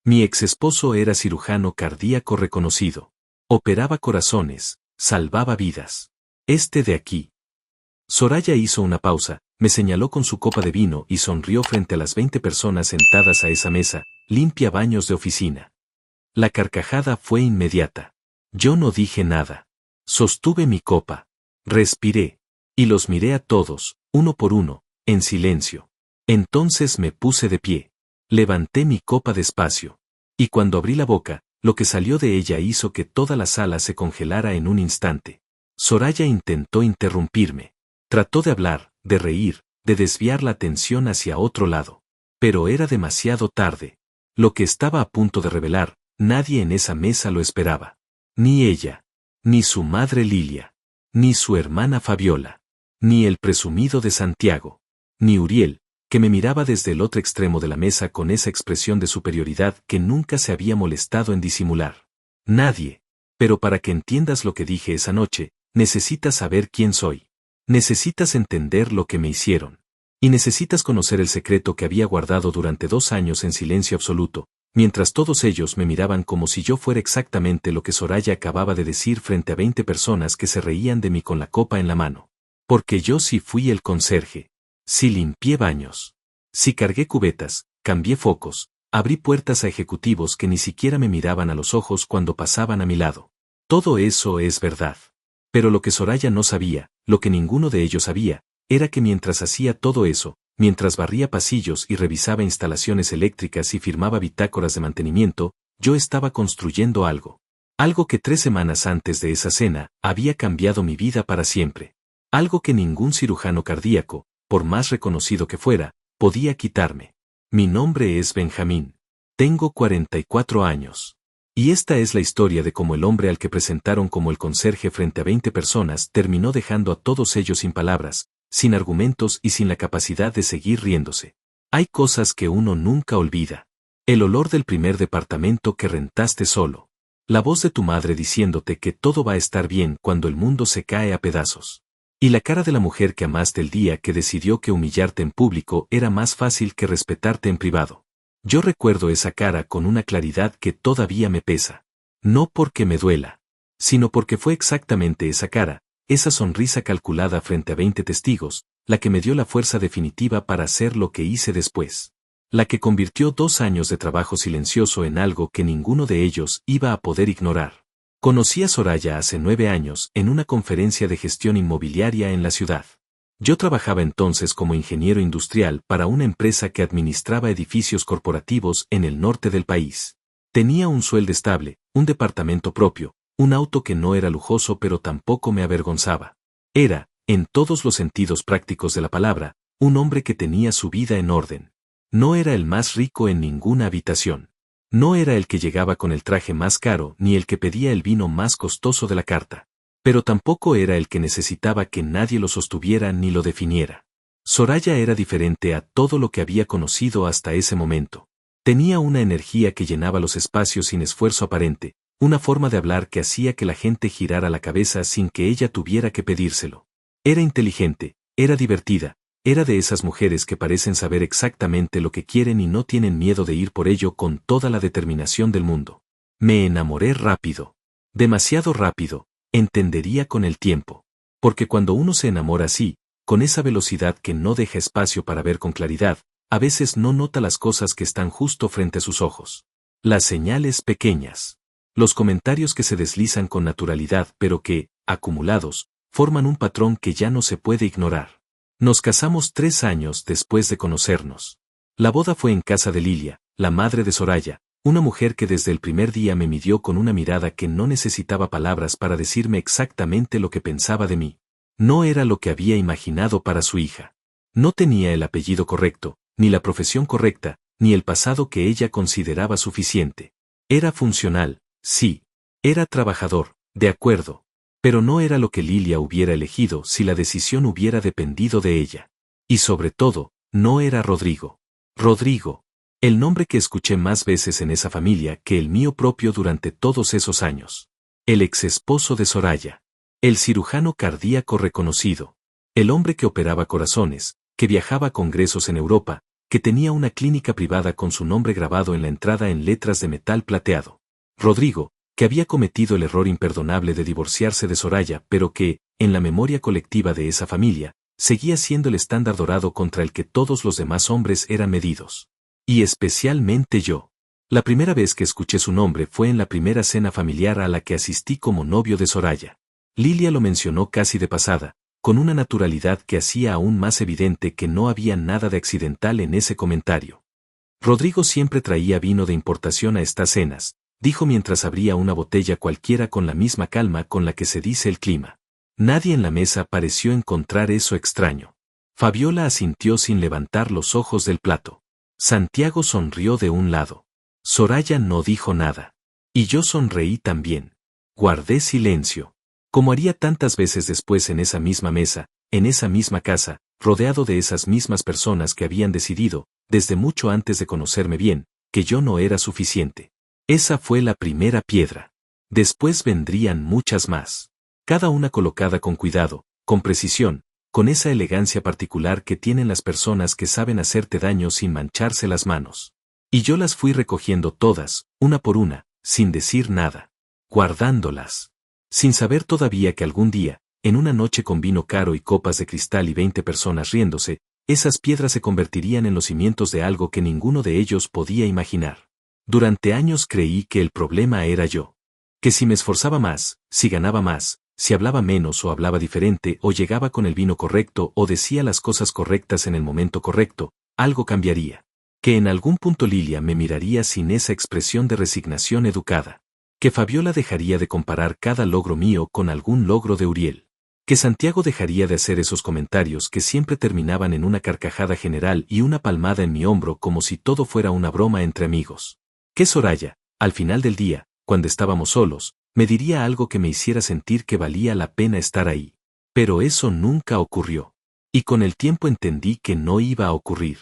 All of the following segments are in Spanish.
Mi ex esposo era cirujano cardíaco reconocido. Operaba corazones, salvaba vidas. Este de aquí. Soraya hizo una pausa, me señaló con su copa de vino y sonrió frente a las 20 personas sentadas a esa mesa, limpia baños de oficina. La carcajada fue inmediata. Yo no dije nada. Sostuve mi copa. Respiré. Y los miré a todos, uno por uno, en silencio. Entonces me puse de pie. Levanté mi copa despacio. Y cuando abrí la boca, lo que salió de ella hizo que toda la sala se congelara en un instante. Soraya intentó interrumpirme. Trató de hablar, de reír, de desviar la atención hacia otro lado. Pero era demasiado tarde. Lo que estaba a punto de revelar, nadie en esa mesa lo esperaba. Ni ella. Ni su madre Lilia. Ni su hermana Fabiola. Ni el presumido de Santiago. Ni Uriel, que me miraba desde el otro extremo de la mesa con esa expresión de superioridad que nunca se había molestado en disimular. Nadie. Pero para que entiendas lo que dije esa noche, necesitas saber quién soy. Necesitas entender lo que me hicieron. Y necesitas conocer el secreto que había guardado durante 2 años en silencio absoluto, mientras todos ellos me miraban como si yo fuera exactamente lo que Soraya acababa de decir frente a 20 personas que se reían de mí con la copa en la mano. Porque yo sí fui el conserje. Sí limpié baños. Sí cargué cubetas, cambié focos, abrí puertas a ejecutivos que ni siquiera me miraban a los ojos cuando pasaban a mi lado. Todo eso es verdad. Pero lo que Soraya no sabía, lo que ninguno de ellos sabía, era que mientras hacía todo eso, mientras barría pasillos y revisaba instalaciones eléctricas y firmaba bitácoras de mantenimiento, yo estaba construyendo algo. Algo que 3 semanas antes de esa cena, había cambiado mi vida para siempre. Algo que ningún cirujano cardíaco, por más reconocido que fuera, podía quitarme. Mi nombre es Benjamín. Tengo 44 años. Y esta es la historia de cómo el hombre al que presentaron como el conserje frente a 20 personas terminó dejando a todos ellos sin palabras, sin argumentos y sin la capacidad de seguir riéndose. Hay cosas que uno nunca olvida. El olor del primer departamento que rentaste solo. La voz de tu madre diciéndote que todo va a estar bien cuando el mundo se cae a pedazos. Y la cara de la mujer que amaste el día que decidió que humillarte en público era más fácil que respetarte en privado. Yo recuerdo esa cara con una claridad que todavía me pesa. No porque me duela, sino porque fue exactamente esa cara, esa sonrisa calculada frente a 20 testigos, la que me dio la fuerza definitiva para hacer lo que hice después. La que convirtió 2 años de trabajo silencioso en algo que ninguno de ellos iba a poder ignorar. Conocí a Soraya hace 9 años en una conferencia de gestión inmobiliaria en la ciudad. Yo trabajaba entonces como ingeniero industrial para una empresa que administraba edificios corporativos en el norte del país. Tenía un sueldo estable, un departamento propio, un auto que no era lujoso pero tampoco me avergonzaba. Era, en todos los sentidos prácticos de la palabra, un hombre que tenía su vida en orden. No era el más rico en ninguna habitación. No era el que llegaba con el traje más caro ni el que pedía el vino más costoso de la carta. Pero tampoco era el que necesitaba que nadie lo sostuviera ni lo definiera. Soraya era diferente a todo lo que había conocido hasta ese momento. Tenía una energía que llenaba los espacios sin esfuerzo aparente, una forma de hablar que hacía que la gente girara la cabeza sin que ella tuviera que pedírselo. Era inteligente, era divertida, era de esas mujeres que parecen saber exactamente lo que quieren y no tienen miedo de ir por ello con toda la determinación del mundo. Me enamoré rápido. Demasiado rápido. Entendería con el tiempo. Porque cuando uno se enamora así, con esa velocidad que no deja espacio para ver con claridad, a veces no nota las cosas que están justo frente a sus ojos. Las señales pequeñas. Los comentarios que se deslizan con naturalidad pero que, acumulados, forman un patrón que ya no se puede ignorar. Nos casamos 3 años después de conocernos. La boda fue en casa de Lilia, la madre de Soraya. Una mujer que desde el primer día me midió con una mirada que no necesitaba palabras para decirme exactamente lo que pensaba de mí. No era lo que había imaginado para su hija. No tenía el apellido correcto, ni la profesión correcta, ni el pasado que ella consideraba suficiente. Era funcional, sí. Era trabajador, de acuerdo. Pero no era lo que Lilia hubiera elegido si la decisión hubiera dependido de ella. Y sobre todo, no era Rodrigo. Rodrigo. El nombre que escuché más veces en esa familia que el mío propio durante todos esos años. El ex esposo de Soraya. El cirujano cardíaco reconocido. El hombre que operaba corazones, que viajaba a congresos en Europa, que tenía una clínica privada con su nombre grabado en la entrada en letras de metal plateado. Rodrigo, que había cometido el error imperdonable de divorciarse de Soraya, pero que, en la memoria colectiva de esa familia, seguía siendo el estándar dorado contra el que todos los demás hombres eran medidos. Y especialmente yo. La primera vez que escuché su nombre fue en la primera cena familiar a la que asistí como novio de Soraya. Lilia lo mencionó casi de pasada, con una naturalidad que hacía aún más evidente que no había nada de accidental en ese comentario. Rodrigo siempre traía vino de importación a estas cenas, dijo mientras abría una botella cualquiera con la misma calma con la que se dice el clima. Nadie en la mesa pareció encontrar eso extraño. Fabiola asintió sin levantar los ojos del plato. Santiago sonrió de un lado. Soraya no dijo nada. Y yo sonreí también. Guardé silencio. Como haría tantas veces después en esa misma mesa, en esa misma casa, rodeado de esas mismas personas que habían decidido, desde mucho antes de conocerme bien, que yo no era suficiente. Esa fue la primera piedra. Después vendrían muchas más. Cada una colocada con cuidado, con precisión, con esa elegancia particular que tienen las personas que saben hacerte daño sin mancharse las manos. Y yo las fui recogiendo todas, una por una, sin decir nada. Guardándolas. Sin saber todavía que algún día, en una noche con vino caro y copas de cristal y 20 personas riéndose, esas piedras se convertirían en los cimientos de algo que ninguno de ellos podía imaginar. Durante años creí que el problema era yo. Que si me esforzaba más, si ganaba más, si hablaba menos o hablaba diferente o llegaba con el vino correcto o decía las cosas correctas en el momento correcto, algo cambiaría. Que en algún punto Lilia me miraría sin esa expresión de resignación educada. Que Fabiola dejaría de comparar cada logro mío con algún logro de Uriel. Que Santiago dejaría de hacer esos comentarios que siempre terminaban en una carcajada general y una palmada en mi hombro como si todo fuera una broma entre amigos. Que Soraya, al final del día, cuando estábamos solos, me diría algo que me hiciera sentir que valía la pena estar ahí. Pero eso nunca ocurrió. Y con el tiempo entendí que no iba a ocurrir.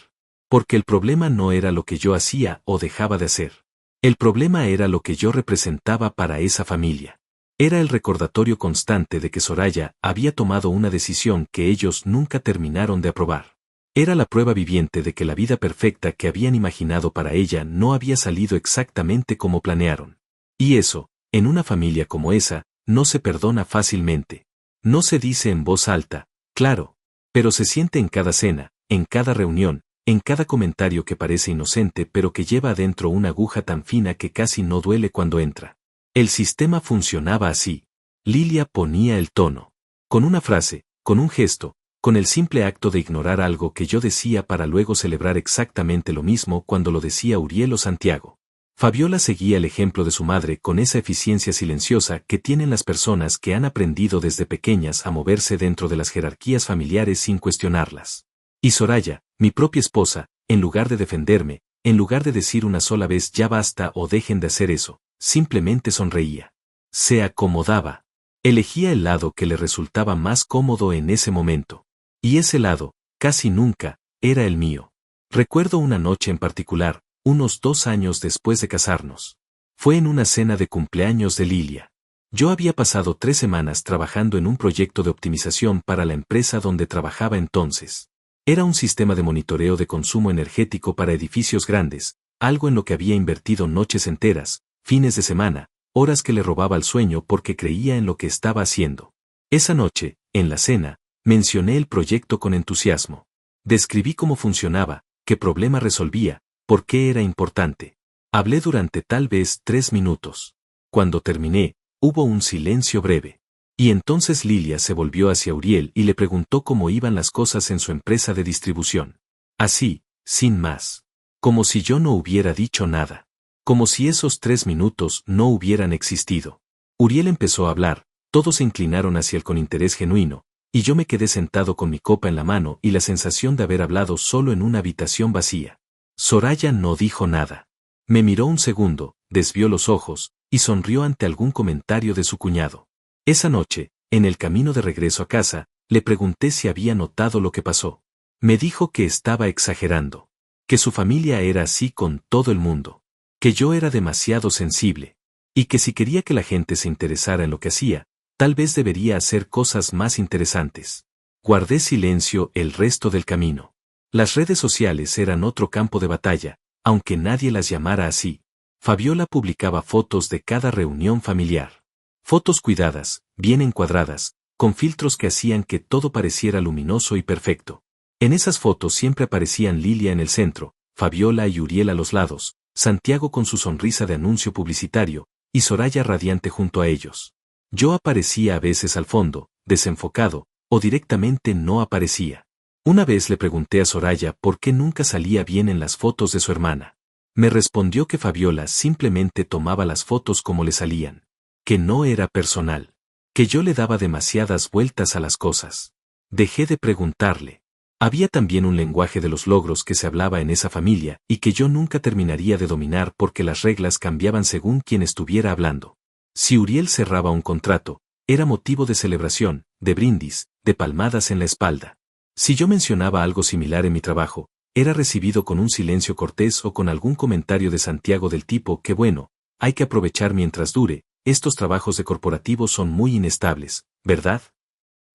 Porque el problema no era lo que yo hacía o dejaba de hacer. El problema era lo que yo representaba para esa familia. Era el recordatorio constante de que Soraya había tomado una decisión que ellos nunca terminaron de aprobar. Era la prueba viviente de que la vida perfecta que habían imaginado para ella no había salido exactamente como planearon. Y eso, en una familia como esa, no se perdona fácilmente. No se dice en voz alta, claro, pero se siente en cada cena, en cada reunión, en cada comentario que parece inocente pero que lleva adentro una aguja tan fina que casi no duele cuando entra. El sistema funcionaba así. Lilia ponía el tono. Con una frase, con un gesto, con el simple acto de ignorar algo que yo decía para luego celebrar exactamente lo mismo cuando lo decía Uriel o Santiago. Fabiola seguía el ejemplo de su madre con esa eficiencia silenciosa que tienen las personas que han aprendido desde pequeñas a moverse dentro de las jerarquías familiares sin cuestionarlas. Y Soraya, mi propia esposa, en lugar de defenderme, en lugar de decir una sola vez ya basta o dejen de hacer eso, simplemente sonreía. Se acomodaba. Elegía el lado que le resultaba más cómodo en ese momento. Y ese lado, casi nunca, era el mío. Recuerdo una noche en particular, unos 2 años después de casarnos. Fue en una cena de cumpleaños de Lilia. Yo había pasado 3 semanas trabajando en un proyecto de optimización para la empresa donde trabajaba entonces. Era un sistema de monitoreo de consumo energético para edificios grandes, algo en lo que había invertido noches enteras, fines de semana, horas que le robaba el sueño porque creía en lo que estaba haciendo. Esa noche, en la cena, mencioné el proyecto con entusiasmo. Describí cómo funcionaba, qué problema resolvía, por qué era importante. Hablé durante tal vez 3 minutos. Cuando terminé, hubo un silencio breve. Y entonces Lilia se volvió hacia Uriel y le preguntó cómo iban las cosas en su empresa de distribución. Así, sin más. Como si yo no hubiera dicho nada. Como si esos 3 minutos no hubieran existido. Uriel empezó a hablar, todos se inclinaron hacia él con interés genuino, y yo me quedé sentado con mi copa en la mano y la sensación de haber hablado solo en una habitación vacía. Soraya no dijo nada. Me miró un segundo, desvió los ojos, y sonrió ante algún comentario de su cuñado. Esa noche, en el camino de regreso a casa, le pregunté si había notado lo que pasó. Me dijo que estaba exagerando. Que su familia era así con todo el mundo. Que yo era demasiado sensible. Y que si quería que la gente se interesara en lo que hacía, tal vez debería hacer cosas más interesantes. Guardé silencio el resto del camino. Las redes sociales eran otro campo de batalla, aunque nadie las llamara así. Fabiola publicaba fotos de cada reunión familiar. Fotos cuidadas, bien encuadradas, con filtros que hacían que todo pareciera luminoso y perfecto. En esas fotos siempre aparecían Lilia en el centro, Fabiola y Uriel a los lados, Santiago con su sonrisa de anuncio publicitario, y Soraya radiante junto a ellos. Yo aparecía a veces al fondo, desenfocado, o directamente no aparecía. Una vez le pregunté a Soraya por qué nunca salía bien en las fotos de su hermana. Me respondió que Fabiola simplemente tomaba las fotos como le salían. Que no era personal. Que yo le daba demasiadas vueltas a las cosas. Dejé de preguntarle. Había también un lenguaje de los logros que se hablaba en esa familia y que yo nunca terminaría de dominar porque las reglas cambiaban según quien estuviera hablando. Si Uriel cerraba un contrato, era motivo de celebración, de brindis, de palmadas en la espalda. Si yo mencionaba algo similar en mi trabajo, era recibido con un silencio cortés o con algún comentario de Santiago del tipo que bueno, hay que aprovechar mientras dure, estos trabajos de corporativos son muy inestables, ¿verdad?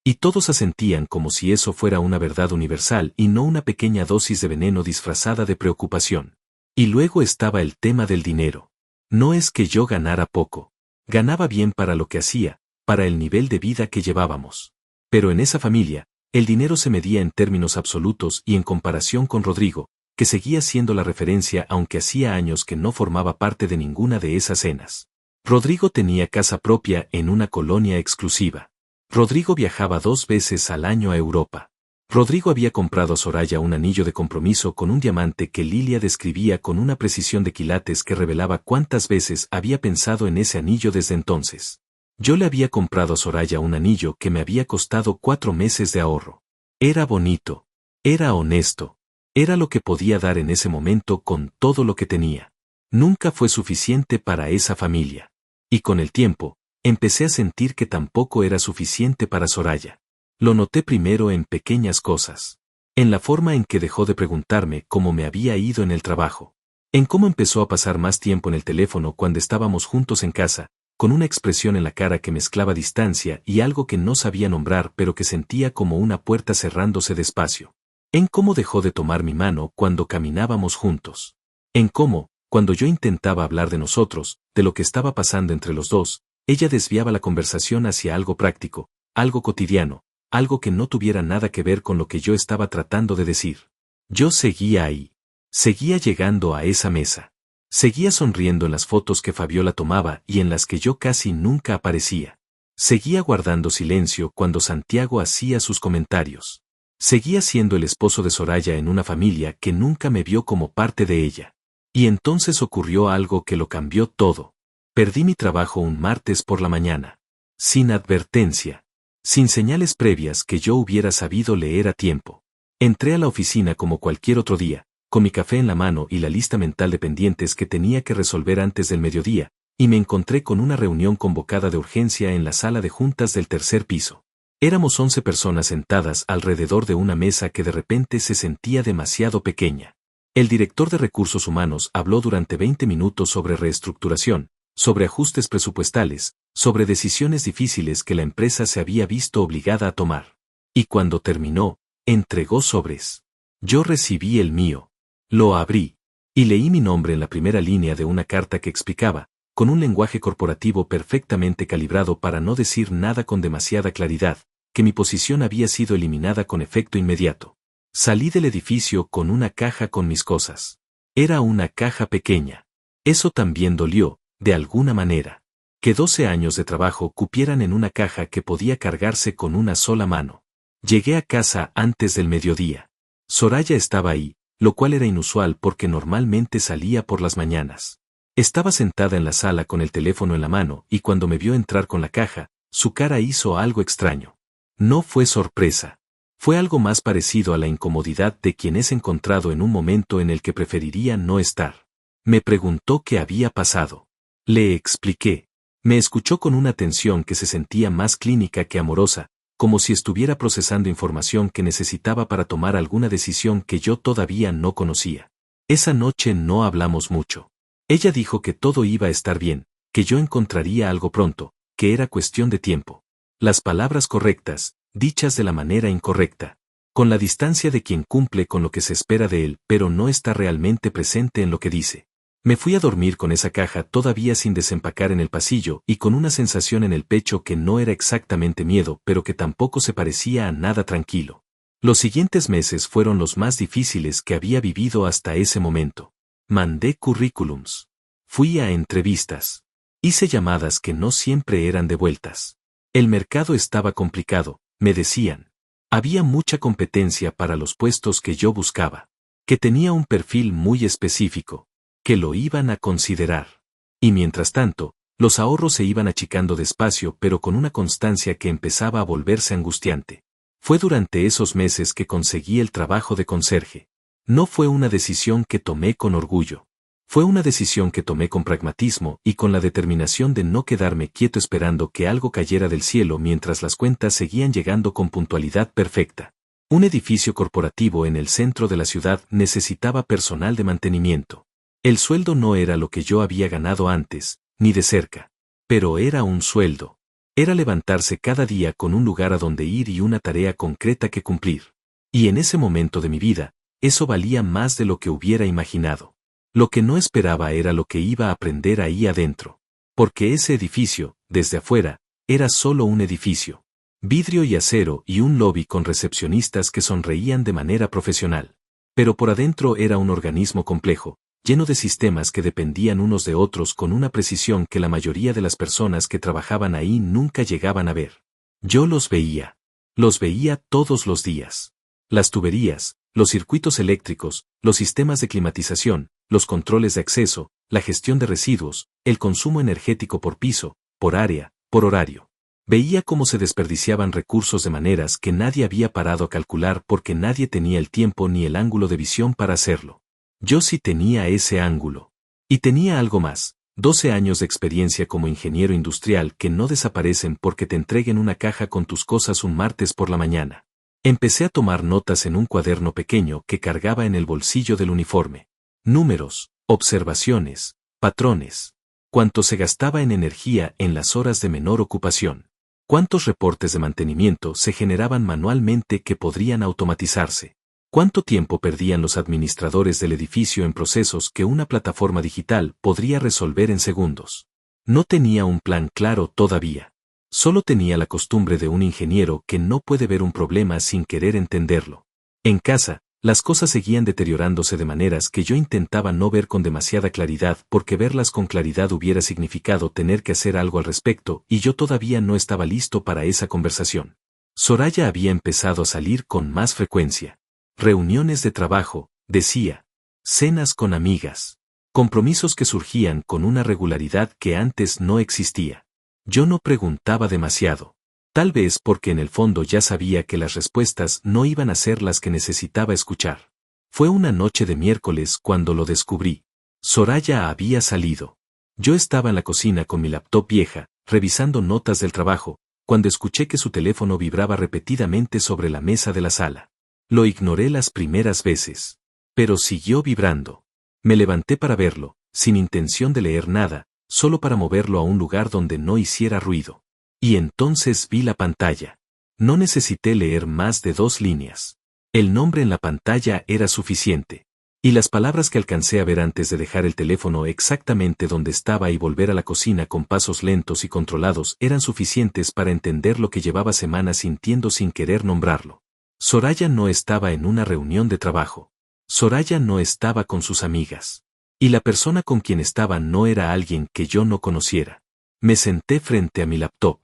Y todos asentían como si eso fuera una verdad universal y no una pequeña dosis de veneno disfrazada de preocupación. Y luego estaba el tema del dinero. No es que yo ganara poco. Ganaba bien para lo que hacía, para el nivel de vida que llevábamos. Pero en esa familia, el dinero se medía en términos absolutos y en comparación con Rodrigo, que seguía siendo la referencia aunque hacía años que no formaba parte de ninguna de esas cenas. Rodrigo tenía casa propia en una colonia exclusiva. Rodrigo viajaba 2 veces al año a Europa. Rodrigo había comprado a Soraya un anillo de compromiso con un diamante que Lilia describía con una precisión de quilates que revelaba cuántas veces había pensado en ese anillo desde entonces. Yo le había comprado a Soraya un anillo que me había costado 4 meses de ahorro. Era bonito. Era honesto. Era lo que podía dar en ese momento con todo lo que tenía. Nunca fue suficiente para esa familia. Y con el tiempo, empecé a sentir que tampoco era suficiente para Soraya. Lo noté primero en pequeñas cosas. En la forma en que dejó de preguntarme cómo me había ido en el trabajo. En cómo empezó a pasar más tiempo en el teléfono cuando estábamos juntos en casa, con una expresión en la cara que mezclaba distancia y algo que no sabía nombrar pero que sentía como una puerta cerrándose despacio. En cómo dejó de tomar mi mano cuando caminábamos juntos. En cómo, cuando yo intentaba hablar de nosotros, de lo que estaba pasando entre los dos, ella desviaba la conversación hacia algo práctico, algo cotidiano, algo que no tuviera nada que ver con lo que yo estaba tratando de decir. Yo seguía ahí. Seguía llegando a esa mesa. Seguía sonriendo en las fotos que Fabiola tomaba y en las que yo casi nunca aparecía. Seguía guardando silencio cuando Santiago hacía sus comentarios. Seguía siendo el esposo de Soraya en una familia que nunca me vio como parte de ella. Y entonces ocurrió algo que lo cambió todo. Perdí mi trabajo un martes por la mañana. Sin advertencia. Sin señales previas que yo hubiera sabido leer a tiempo. Entré a la oficina como cualquier otro día, con mi café en la mano y la lista mental de pendientes que tenía que resolver antes del mediodía, y me encontré con una reunión convocada de urgencia en la sala de juntas del 3er piso. Éramos 11 personas sentadas alrededor de una mesa que de repente se sentía demasiado pequeña. El director de Recursos Humanos habló durante 20 minutos sobre reestructuración, sobre ajustes presupuestales, sobre decisiones difíciles que la empresa se había visto obligada a tomar. Y cuando terminó, entregó sobres. Yo recibí el mío. Lo abrí. Y leí mi nombre en la primera línea de una carta que explicaba, con un lenguaje corporativo perfectamente calibrado para no decir nada con demasiada claridad, que mi posición había sido eliminada con efecto inmediato. Salí del edificio con una caja con mis cosas. Era una caja pequeña. Eso también dolió, de alguna manera. Que 12 años de trabajo cupieran en una caja que podía cargarse con una sola mano. Llegué a casa antes del mediodía. Soraya estaba ahí, lo cual era inusual porque normalmente salía por las mañanas. Estaba sentada en la sala con el teléfono en la mano y cuando me vio entrar con la caja, su cara hizo algo extraño. No fue sorpresa. Fue algo más parecido a la incomodidad de quien es encontrado en un momento en el que preferiría no estar. Me preguntó qué había pasado. Le expliqué. Me escuchó con una atención que se sentía más clínica que amorosa, como si estuviera procesando información que necesitaba para tomar alguna decisión que yo todavía no conocía. Esa noche no hablamos mucho. Ella dijo que todo iba a estar bien, que yo encontraría algo pronto, que era cuestión de tiempo. Las palabras correctas, dichas de la manera incorrecta. con la distancia de quien cumple con lo que se espera de él, pero no está realmente presente en lo que dice. Me fui a dormir con esa caja todavía sin desempacar en el pasillo y con una sensación en el pecho que no era exactamente miedo, pero que tampoco se parecía a nada tranquilo. Los siguientes meses fueron los más difíciles que había vivido hasta ese momento. Mandé currículums. Fui a entrevistas. Hice llamadas que no siempre eran devueltas. El mercado estaba complicado, me decían. Había mucha competencia para los puestos que yo buscaba. Que tenía un perfil muy específico. Que lo iban a considerar. Y mientras tanto, los ahorros se iban achicando despacio pero con una constancia que empezaba a volverse angustiante. Fue durante esos meses que conseguí el trabajo de conserje. No fue una decisión que tomé con orgullo. Fue una decisión que tomé con pragmatismo y con la determinación de no quedarme quieto esperando que algo cayera del cielo mientras las cuentas seguían llegando con puntualidad perfecta. Un edificio corporativo en el centro de la ciudad necesitaba personal de mantenimiento. El sueldo no era lo que yo había ganado antes, ni de cerca. Pero era un sueldo. Era levantarse cada día con un lugar a donde ir y una tarea concreta que cumplir. Y en ese momento de mi vida, eso valía más de lo que hubiera imaginado. Lo que no esperaba era lo que iba a aprender ahí adentro. Porque ese edificio, desde afuera, era solo un edificio. Vidrio y acero y un lobby con recepcionistas que sonreían de manera profesional. Pero por adentro era un organismo complejo, lleno de sistemas que dependían unos de otros con una precisión que la mayoría de las personas que trabajaban ahí nunca llegaban a ver. Yo los veía. Los veía todos los días. Las tuberías, los circuitos eléctricos, los sistemas de climatización, los controles de acceso, la gestión de residuos, el consumo energético por piso, por área, por horario. Veía cómo se desperdiciaban recursos de maneras que nadie había parado a calcular porque nadie tenía el tiempo ni el ángulo de visión para hacerlo. Yo sí tenía ese ángulo. Y tenía algo más, 12 años de experiencia como ingeniero industrial que no desaparecen porque te entreguen una caja con tus cosas un martes por la mañana. Empecé a tomar notas en un cuaderno pequeño que cargaba en el bolsillo del uniforme. Números, observaciones, patrones. Cuánto se gastaba en energía en las horas de menor ocupación. Cuántos reportes de mantenimiento se generaban manualmente que podrían automatizarse. ¿Cuánto tiempo perdían los administradores del edificio en procesos que una plataforma digital podría resolver en segundos? No tenía un plan claro todavía. Solo tenía la costumbre de un ingeniero que no puede ver un problema sin querer entenderlo. En casa, las cosas seguían deteriorándose de maneras que yo intentaba no ver con demasiada claridad porque verlas con claridad hubiera significado tener que hacer algo al respecto y yo todavía no estaba listo para esa conversación. Soraya había empezado a salir con más frecuencia. Reuniones de trabajo, decía. Cenas con amigas. Compromisos que surgían con una regularidad que antes no existía. Yo no preguntaba demasiado. Tal vez porque en el fondo ya sabía que las respuestas no iban a ser las que necesitaba escuchar. Fue una noche de miércoles cuando lo descubrí. Soraya había salido. Yo estaba en la cocina con mi laptop vieja, revisando notas del trabajo, cuando escuché que su teléfono vibraba repetidamente sobre la mesa de la sala. Lo ignoré las primeras veces. Pero siguió vibrando. Me levanté para verlo, sin intención de leer nada, solo para moverlo a un lugar donde no hiciera ruido. Y entonces vi la pantalla. No necesité leer más de 2 líneas. El nombre en la pantalla era suficiente. Y las palabras que alcancé a ver antes de dejar el teléfono exactamente donde estaba y volver a la cocina con pasos lentos y controlados eran suficientes para entender lo que llevaba semanas sintiendo sin querer nombrarlo. Soraya no estaba en una reunión de trabajo. Soraya no estaba con sus amigas. Y la persona con quien estaba no era alguien que yo no conociera. Me senté frente a mi laptop.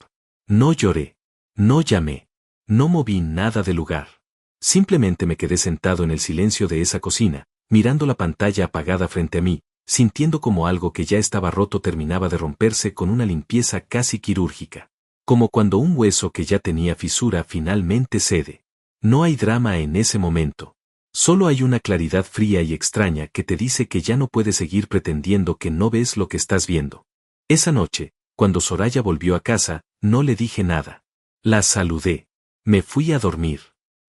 No lloré. No llamé. No moví nada del lugar. Simplemente me quedé sentado en el silencio de esa cocina, mirando la pantalla apagada frente a mí, sintiendo como algo que ya estaba roto terminaba de romperse con una limpieza casi quirúrgica. Como cuando un hueso que ya tenía fisura finalmente cede. No hay drama en ese momento. Solo hay una claridad fría y extraña que te dice que ya no puedes seguir pretendiendo que no ves lo que estás viendo. Esa noche, cuando Soraya volvió a casa, no le dije nada. La saludé. Me fui a dormir.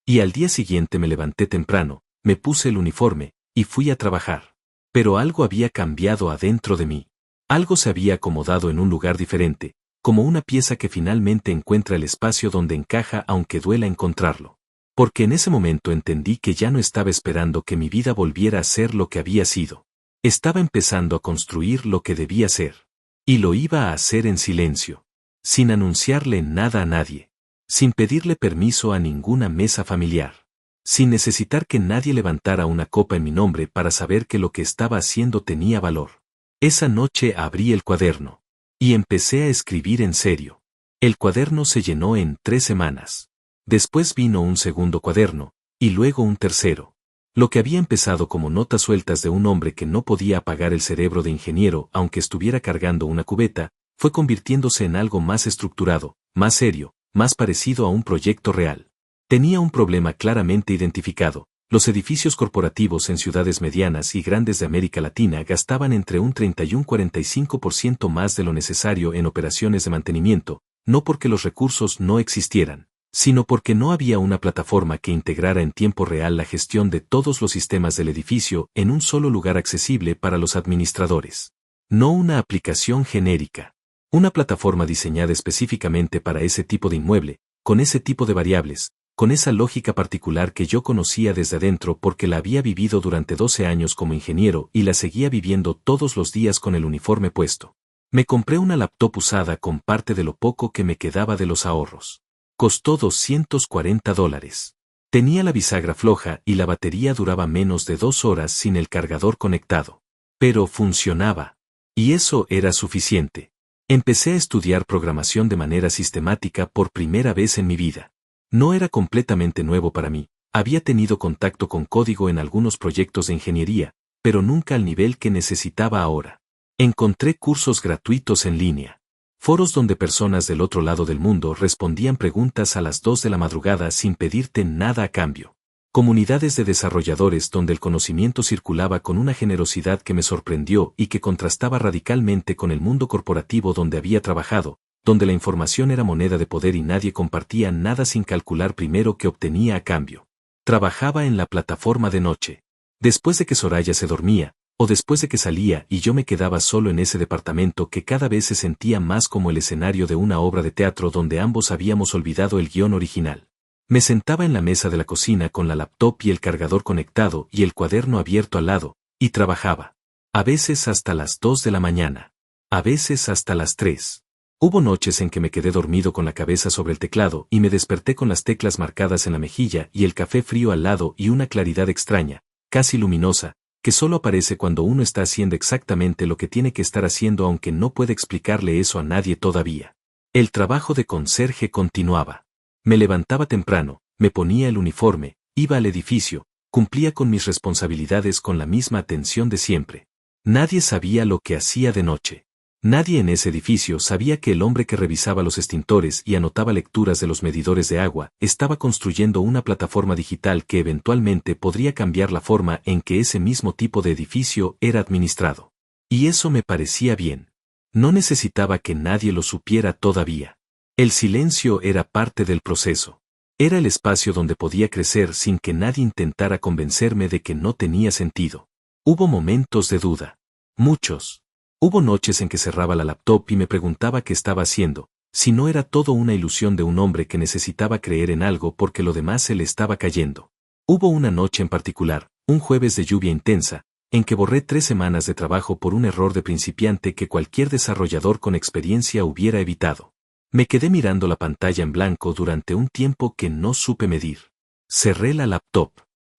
Y al día siguiente me levanté temprano, me puse el uniforme, y fui a trabajar. Pero algo había cambiado adentro de mí. Algo se había acomodado en un lugar diferente, como una pieza que finalmente encuentra el espacio donde encaja aunque duela encontrarlo. Porque en ese momento entendí que ya no estaba esperando que mi vida volviera a ser lo que había sido. Estaba empezando a construir lo que debía ser. Y lo iba a hacer en silencio. Sin anunciarle nada a nadie. Sin pedirle permiso a ninguna mesa familiar. Sin necesitar que nadie levantara una copa en mi nombre para saber que lo que estaba haciendo tenía valor. Esa noche abrí el cuaderno. Y empecé a escribir en serio. El cuaderno se llenó en 3 semanas. Después vino un segundo cuaderno, y luego un tercero. Lo que había empezado como notas sueltas de un hombre que no podía apagar el cerebro de ingeniero aunque estuviera cargando una cubeta, fue convirtiéndose en algo más estructurado, más serio, más parecido a un proyecto real. Tenía un problema claramente identificado. Los edificios corporativos en ciudades medianas y grandes de América Latina gastaban entre un 30 y un 45% más de lo necesario en operaciones de mantenimiento, no porque los recursos no existieran, sino porque no había una plataforma que integrara en tiempo real la gestión de todos los sistemas del edificio en un solo lugar accesible para los administradores. No una aplicación genérica. Una plataforma diseñada específicamente para ese tipo de inmueble, con ese tipo de variables, con esa lógica particular que yo conocía desde adentro porque la había vivido durante 12 años como ingeniero y la seguía viviendo todos los días con el uniforme puesto. Me compré una laptop usada con parte de lo poco que me quedaba de los ahorros. Costó $240. Tenía la bisagra floja y la batería duraba menos de 2 horas sin el cargador conectado. Pero funcionaba. Y eso era suficiente. Empecé a estudiar programación de manera sistemática por primera vez en mi vida. No era completamente nuevo para mí, había tenido contacto con código en algunos proyectos de ingeniería, pero nunca al nivel que necesitaba ahora. Encontré cursos gratuitos en línea. Foros donde personas del otro lado del mundo respondían preguntas a las 2 de la madrugada sin pedirte nada a cambio. Comunidades de desarrolladores donde el conocimiento circulaba con una generosidad que me sorprendió y que contrastaba radicalmente con el mundo corporativo donde había trabajado, donde la información era moneda de poder y nadie compartía nada sin calcular primero qué obtenía a cambio. Trabajaba en la plataforma de noche. Después de que Soraya se dormía, o después de que salía y yo me quedaba solo en ese departamento que cada vez se sentía más como el escenario de una obra de teatro donde ambos habíamos olvidado el guión original. Me sentaba en la mesa de la cocina con la laptop y el cargador conectado y el cuaderno abierto al lado, y trabajaba. A veces hasta las 2 de la mañana. A veces hasta las 3. Hubo noches en que me quedé dormido con la cabeza sobre el teclado y me desperté con las teclas marcadas en la mejilla y el café frío al lado y una claridad extraña, casi luminosa, que solo aparece cuando uno está haciendo exactamente lo que tiene que estar haciendo aunque no puede explicarle eso a nadie todavía. El trabajo de conserje continuaba. Me levantaba temprano, me ponía el uniforme, iba al edificio, cumplía con mis responsabilidades con la misma atención de siempre. Nadie sabía lo que hacía de noche. Nadie en ese edificio sabía que el hombre que revisaba los extintores y anotaba lecturas de los medidores de agua estaba construyendo una plataforma digital que eventualmente podría cambiar la forma en que ese mismo tipo de edificio era administrado. Y eso me parecía bien. No necesitaba que nadie lo supiera todavía. El silencio era parte del proceso. Era el espacio donde podía crecer sin que nadie intentara convencerme de que no tenía sentido. Hubo momentos de duda. Muchos. Hubo noches en que cerraba la laptop y me preguntaba qué estaba haciendo, si no era todo una ilusión de un hombre que necesitaba creer en algo porque lo demás se le estaba cayendo. Hubo una noche en particular, un jueves de lluvia intensa, en que borré 3 semanas de trabajo por un error de principiante que cualquier desarrollador con experiencia hubiera evitado. Me quedé mirando la pantalla en blanco durante un tiempo que no supe medir. Cerré la laptop.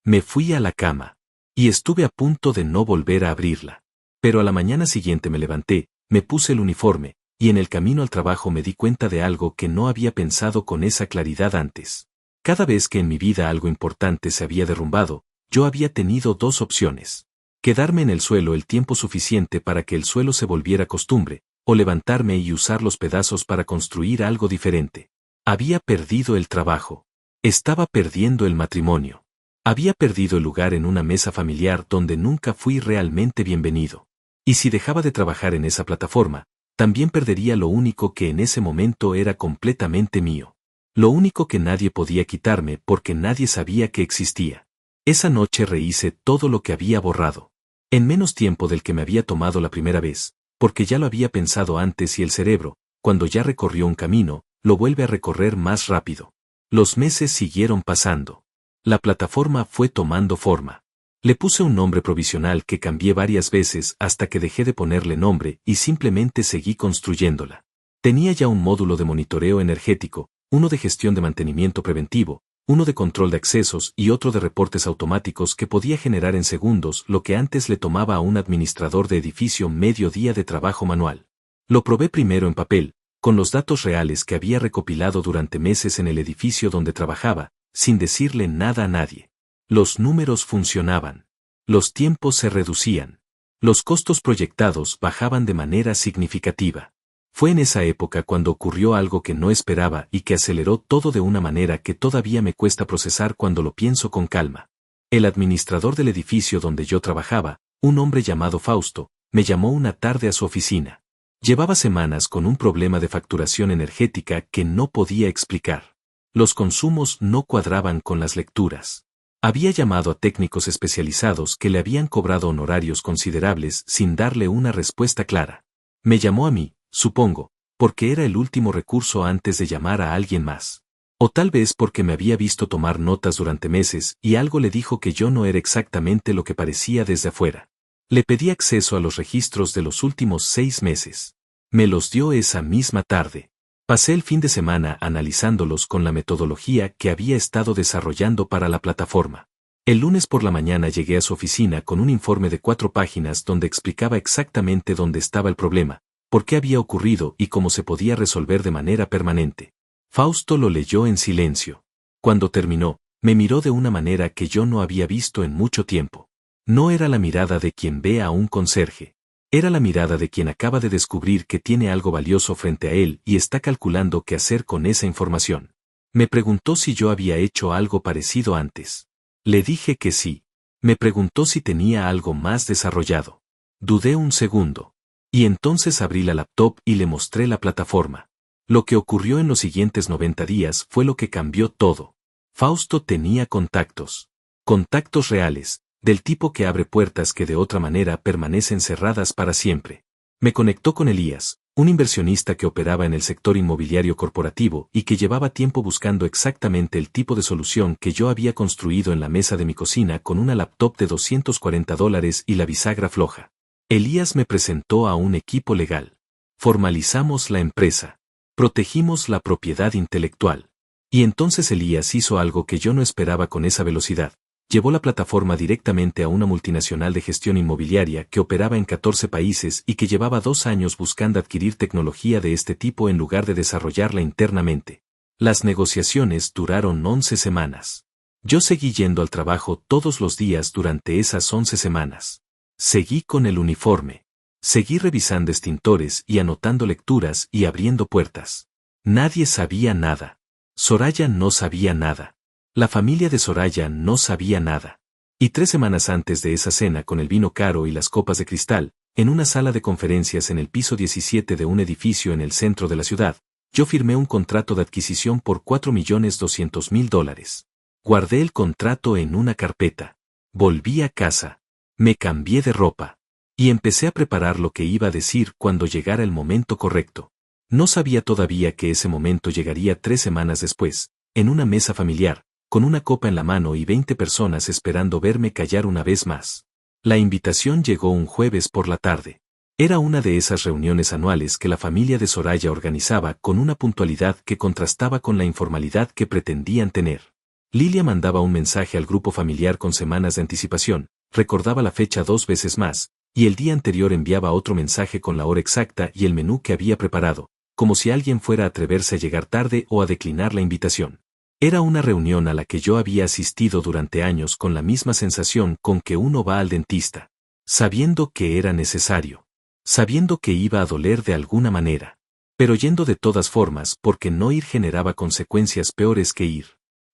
Me fui a la cama. Y estuve a punto de no volver a abrirla. Pero a la mañana siguiente me levanté, me puse el uniforme, y en el camino al trabajo me di cuenta de algo que no había pensado con esa claridad antes. Cada vez que en mi vida algo importante se había derrumbado, yo había tenido 2 opciones. Quedarme en el suelo el tiempo suficiente para que el suelo se volviera costumbre, o levantarme y usar los pedazos para construir algo diferente. Había perdido el trabajo. Estaba perdiendo el matrimonio. Había perdido el lugar en una mesa familiar donde nunca fui realmente bienvenido. Y si dejaba de trabajar en esa plataforma, también perdería lo único que en ese momento era completamente mío. Lo único que nadie podía quitarme porque nadie sabía que existía. Esa noche rehice todo lo que había borrado. En menos tiempo del que me había tomado la primera vez, porque ya lo había pensado antes y el cerebro, cuando ya recorrió un camino, lo vuelve a recorrer más rápido. Los meses siguieron pasando. La plataforma fue tomando forma. Le puse un nombre provisional que cambié varias veces hasta que dejé de ponerle nombre y simplemente seguí construyéndola. Tenía ya un módulo de monitoreo energético, uno de gestión de mantenimiento preventivo, uno de control de accesos y otro de reportes automáticos que podía generar en segundos lo que antes le tomaba a un administrador de edificio medio día de trabajo manual. Lo probé primero en papel, con los datos reales que había recopilado durante meses en el edificio donde trabajaba, sin decirle nada a nadie. Los números funcionaban. Los tiempos se reducían. Los costos proyectados bajaban de manera significativa. Fue en esa época cuando ocurrió algo que no esperaba y que aceleró todo de una manera que todavía me cuesta procesar cuando lo pienso con calma. El administrador del edificio donde yo trabajaba, un hombre llamado Fausto, me llamó una tarde a su oficina. Llevaba semanas con un problema de facturación energética que no podía explicar. Los consumos no cuadraban con las lecturas. Había llamado a técnicos especializados que le habían cobrado honorarios considerables sin darle una respuesta clara. Me llamó a mí, supongo, porque era el último recurso antes de llamar a alguien más. O tal vez porque me había visto tomar notas durante meses y algo le dijo que yo no era exactamente lo que parecía desde afuera. Le pedí acceso a los registros de los últimos 6 meses. Me los dio esa misma tarde. Pasé el fin de semana analizándolos con la metodología que había estado desarrollando para la plataforma. El lunes por la mañana llegué a su oficina con un informe de 4 páginas donde explicaba exactamente dónde estaba el problema, por qué había ocurrido y cómo se podía resolver de manera permanente. Fausto lo leyó en silencio. Cuando terminó, me miró de una manera que yo no había visto en mucho tiempo. No era la mirada de quien ve a un conserje. Era la mirada de quien acaba de descubrir que tiene algo valioso frente a él y está calculando qué hacer con esa información. Me preguntó si yo había hecho algo parecido antes. Le dije que sí. Me preguntó si tenía algo más desarrollado. Dudé un segundo. Y entonces abrí la laptop y le mostré la plataforma. Lo que ocurrió en los siguientes 90 días fue lo que cambió todo. Fausto tenía contactos. Contactos reales, del tipo que abre puertas que de otra manera permanecen cerradas para siempre. Me conectó con Elías, un inversionista que operaba en el sector inmobiliario corporativo y que llevaba tiempo buscando exactamente el tipo de solución que yo había construido en la mesa de mi cocina con una laptop de $240 y la bisagra floja. Elías me presentó a un equipo legal. Formalizamos la empresa. Protegimos la propiedad intelectual. Y entonces Elías hizo algo que yo no esperaba con esa velocidad. Llevó la plataforma directamente a una multinacional de gestión inmobiliaria que operaba en 14 países y que llevaba 2 años buscando adquirir tecnología de este tipo en lugar de desarrollarla internamente. Las negociaciones duraron 11 semanas. Yo seguí yendo al trabajo todos los días durante esas 11 semanas. Seguí con el uniforme. Seguí revisando extintores y anotando lecturas y abriendo puertas. Nadie sabía nada. Soraya no sabía nada. La familia de Soraya no sabía nada. Y 3 semanas antes de esa cena con el vino caro y las copas de cristal, en una sala de conferencias en el piso 17 de un edificio en el centro de la ciudad, yo firmé un contrato de adquisición por $4.200.000. Guardé el contrato en una carpeta. Volví a casa. Me cambié de ropa. Y empecé a preparar lo que iba a decir cuando llegara el momento correcto. No sabía todavía que ese momento llegaría 3 semanas después, en una mesa familiar, con una copa en la mano y 20 personas esperando verme callar una vez más. La invitación llegó un jueves por la tarde. Era una de esas reuniones anuales que la familia de Soraya organizaba con una puntualidad que contrastaba con la informalidad que pretendían tener. Lilia mandaba un mensaje al grupo familiar con semanas de anticipación, recordaba la fecha 2 veces más, y el día anterior enviaba otro mensaje con la hora exacta y el menú que había preparado, como si alguien fuera a atreverse a llegar tarde o a declinar la invitación. Era una reunión a la que yo había asistido durante años con la misma sensación con que uno va al dentista, sabiendo que era necesario, sabiendo que iba a doler de alguna manera, pero yendo de todas formas porque no ir generaba consecuencias peores que ir.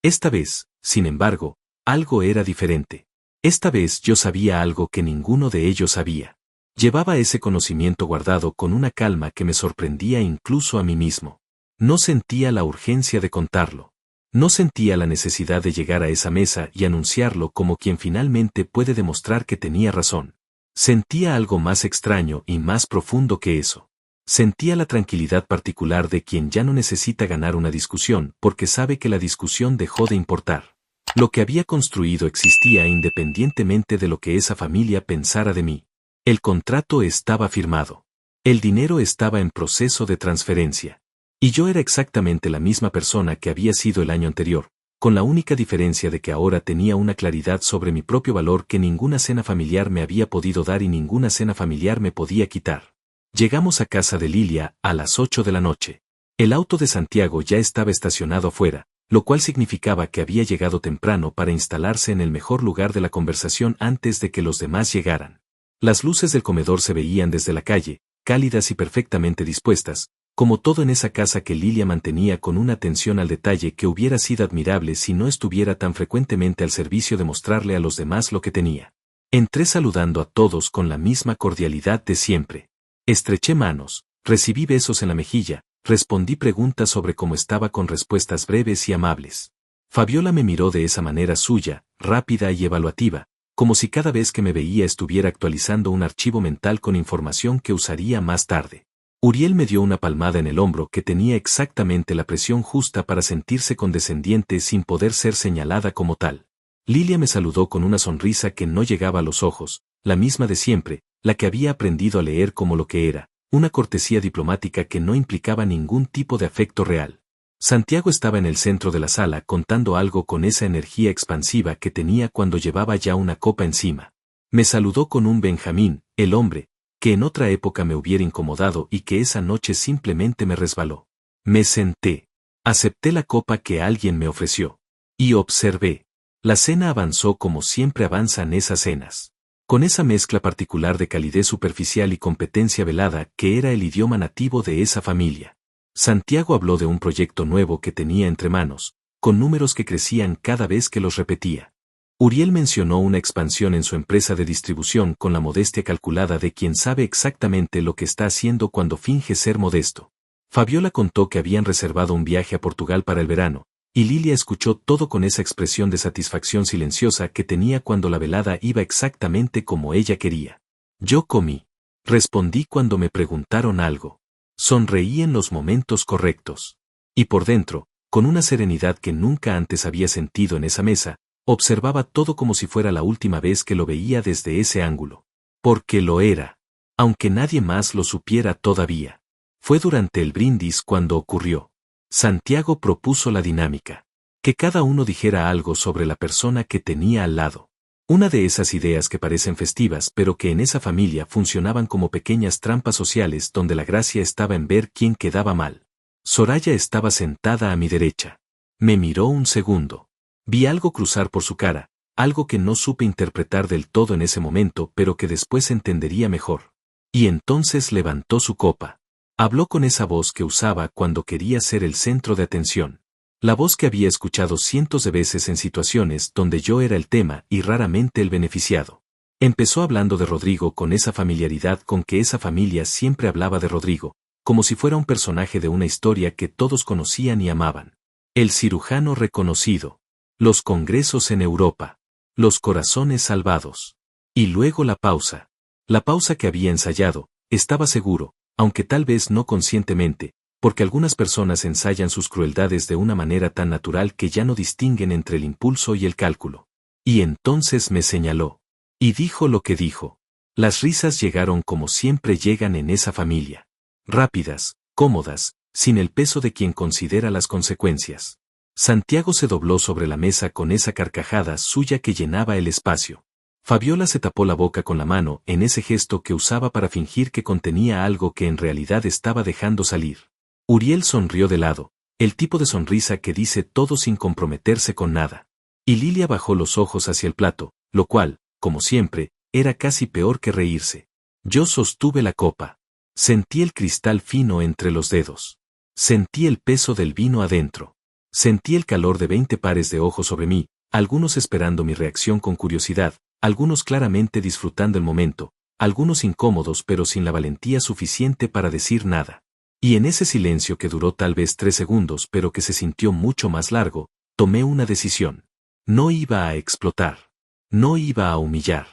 Esta vez, sin embargo, algo era diferente. Esta vez yo sabía algo que ninguno de ellos sabía. Llevaba ese conocimiento guardado con una calma que me sorprendía incluso a mí mismo. No sentía la urgencia de contarlo. No sentía la necesidad de llegar a esa mesa y anunciarlo como quien finalmente puede demostrar que tenía razón. Sentía algo más extraño y más profundo que eso. Sentía la tranquilidad particular de quien ya no necesita ganar una discusión porque sabe que la discusión dejó de importar. Lo que había construido existía independientemente de lo que esa familia pensara de mí. El contrato estaba firmado. El dinero estaba en proceso de transferencia. Y yo era exactamente la misma persona que había sido el año anterior, con la única diferencia de que ahora tenía una claridad sobre mi propio valor que ninguna cena familiar me había podido dar y ninguna cena familiar me podía quitar. Llegamos a casa de Lilia a las 8 de la noche. El auto de Santiago ya estaba estacionado afuera, lo cual significaba que había llegado temprano para instalarse en el mejor lugar de la conversación antes de que los demás llegaran. Las luces del comedor se veían desde la calle, cálidas y perfectamente dispuestas, como todo en esa casa que Lilia mantenía con una atención al detalle que hubiera sido admirable si no estuviera tan frecuentemente al servicio de mostrarle a los demás lo que tenía. Entré saludando a todos con la misma cordialidad de siempre. Estreché manos, recibí besos en la mejilla, respondí preguntas sobre cómo estaba con respuestas breves y amables. Fabiola me miró de esa manera suya, rápida y evaluativa, como si cada vez que me veía estuviera actualizando un archivo mental con información que usaría más tarde. Uriel me dio una palmada en el hombro que tenía exactamente la presión justa para sentirse condescendiente sin poder ser señalada como tal. Lilia me saludó con una sonrisa que no llegaba a los ojos, la misma de siempre, la que había aprendido a leer como lo que era, una cortesía diplomática que no implicaba ningún tipo de afecto real. Santiago estaba en el centro de la sala contando algo con esa energía expansiva que tenía cuando llevaba ya una copa encima. Me saludó con un Benjamín, el hombre, que en otra época me hubiera incomodado y que esa noche simplemente me resbaló. Me senté. Acepté la copa que alguien me ofreció. Y observé. La cena avanzó como siempre avanzan esas cenas. Con esa mezcla particular de calidez superficial y competencia velada que era el idioma nativo de esa familia. Santiago habló de un proyecto nuevo que tenía entre manos, con números que crecían cada vez que los repetía. Uriel mencionó una expansión en su empresa de distribución con la modestia calculada de quien sabe exactamente lo que está haciendo cuando finge ser modesto. Fabiola contó que habían reservado un viaje a Portugal para el verano, y Lilia escuchó todo con esa expresión de satisfacción silenciosa que tenía cuando la velada iba exactamente como ella quería. Yo comí. Respondí cuando me preguntaron algo. Sonreí en los momentos correctos. Y por dentro, con una serenidad que nunca antes había sentido en esa mesa, observaba todo como si fuera la última vez que lo veía desde ese ángulo. Porque lo era. Aunque nadie más lo supiera todavía. Fue durante el brindis cuando ocurrió. Santiago propuso la dinámica. Que cada uno dijera algo sobre la persona que tenía al lado. Una de esas ideas que parecen festivas pero que en esa familia funcionaban como pequeñas trampas sociales donde la gracia estaba en ver quién quedaba mal. Soraya estaba sentada a mi derecha. Me miró un segundo. Vi algo cruzar por su cara, algo que no supe interpretar del todo en ese momento pero que después entendería mejor. Y entonces levantó su copa. Habló con esa voz que usaba cuando quería ser el centro de atención. La voz que había escuchado cientos de veces en situaciones donde yo era el tema y raramente el beneficiado. Empezó hablando de Rodrigo con esa familiaridad con que esa familia siempre hablaba de Rodrigo, como si fuera un personaje de una historia que todos conocían y amaban. El cirujano reconocido. Los congresos en Europa. Los corazones salvados. Y luego la pausa. La pausa que había ensayado, estaba seguro, aunque tal vez no conscientemente, porque algunas personas ensayan sus crueldades de una manera tan natural que ya no distinguen entre el impulso y el cálculo. Y entonces me señaló. Y dijo lo que dijo. Las risas llegaron como siempre llegan en esa familia. Rápidas, cómodas, sin el peso de quien considera las consecuencias. Santiago se dobló sobre la mesa con esa carcajada suya que llenaba el espacio. Fabiola se tapó la boca con la mano en ese gesto que usaba para fingir que contenía algo que en realidad estaba dejando salir. Uriel sonrió de lado, el tipo de sonrisa que dice todo sin comprometerse con nada. Y Lilia bajó los ojos hacia el plato, lo cual, como siempre, era casi peor que reírse. Yo sostuve la copa. Sentí el cristal fino entre los dedos. Sentí el peso del vino adentro. Sentí el calor de 20 pares de ojos sobre mí, algunos esperando mi reacción con curiosidad, algunos claramente disfrutando el momento, algunos incómodos pero sin la valentía suficiente para decir nada. Y en ese silencio que duró tal vez 3 segundos pero que se sintió mucho más largo, tomé una decisión. No iba a explotar. No iba a humillar.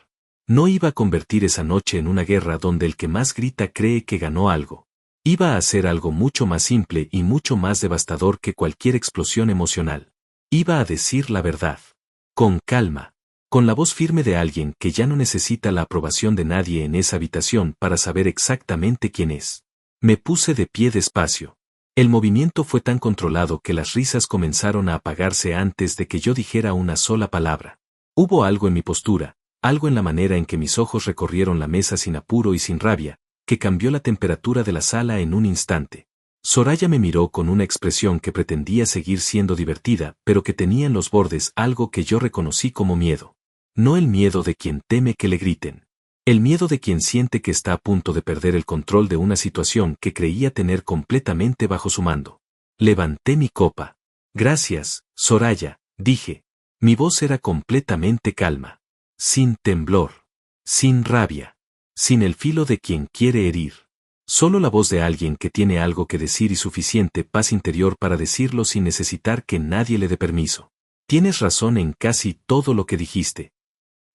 No iba a convertir esa noche en una guerra donde el que más grita cree que ganó algo. Iba a hacer algo mucho más simple y mucho más devastador que cualquier explosión emocional. Iba a decir la verdad. Con calma. Con la voz firme de alguien que ya no necesita la aprobación de nadie en esa habitación para saber exactamente quién es. Me puse de pie despacio. El movimiento fue tan controlado que las risas comenzaron a apagarse antes de que yo dijera una sola palabra. Hubo algo en mi postura, algo en la manera en que mis ojos recorrieron la mesa sin apuro y sin rabia, que cambió la temperatura de la sala en un instante. Soraya me miró con una expresión que pretendía seguir siendo divertida, pero que tenía en los bordes algo que yo reconocí como miedo. No el miedo de quien teme que le griten. El miedo de quien siente que está a punto de perder el control de una situación que creía tener completamente bajo su mando. Levanté mi copa. Gracias, Soraya, dije. Mi voz era completamente calma. Sin temblor. Sin rabia. Sin el filo de quien quiere herir. Solo la voz de alguien que tiene algo que decir y suficiente paz interior para decirlo sin necesitar que nadie le dé permiso. Tienes razón en casi todo lo que dijiste.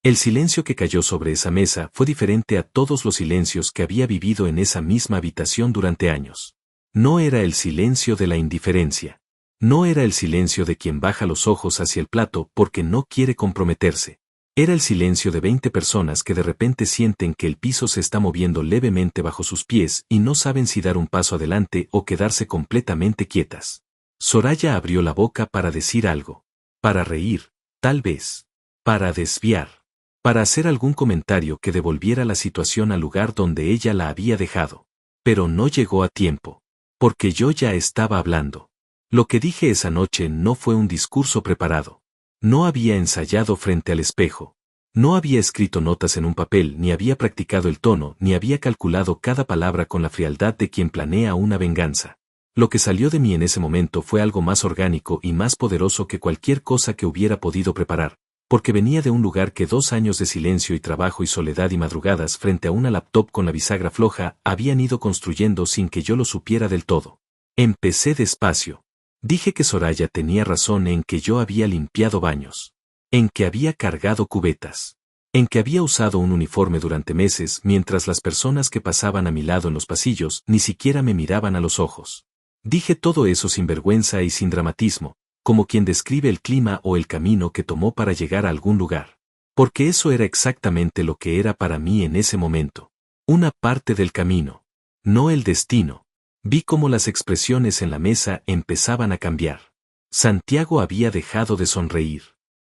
El silencio que cayó sobre esa mesa fue diferente a todos los silencios que había vivido en esa misma habitación durante años. No era el silencio de la indiferencia. No era el silencio de quien baja los ojos hacia el plato porque no quiere comprometerse. Era el silencio de 20 personas que de repente sienten que el piso se está moviendo levemente bajo sus pies y no saben si dar un paso adelante o quedarse completamente quietas. Soraya abrió la boca para decir algo. Para reír, tal vez. Para desviar. Para hacer algún comentario que devolviera la situación al lugar donde ella la había dejado. Pero no llegó a tiempo. Porque yo ya estaba hablando. Lo que dije esa noche no fue un discurso preparado. No había ensayado frente al espejo. No había escrito notas en un papel, ni había practicado el tono, ni había calculado cada palabra con la frialdad de quien planea una venganza. Lo que salió de mí en ese momento fue algo más orgánico y más poderoso que cualquier cosa que hubiera podido preparar, porque venía de un lugar que 2 años de silencio y trabajo y soledad y madrugadas frente a una laptop con la bisagra floja habían ido construyendo sin que yo lo supiera del todo. Empecé despacio. Dije que Soraya tenía razón en que yo había limpiado baños. En que había cargado cubetas. En que había usado un uniforme durante meses mientras las personas que pasaban a mi lado en los pasillos ni siquiera me miraban a los ojos. Dije todo eso sin vergüenza y sin dramatismo, como quien describe el clima o el camino que tomó para llegar a algún lugar. Porque eso era exactamente lo que era para mí en ese momento. Una parte del camino. No el destino. Vi cómo las expresiones en la mesa empezaban a cambiar. Santiago había dejado de sonreír.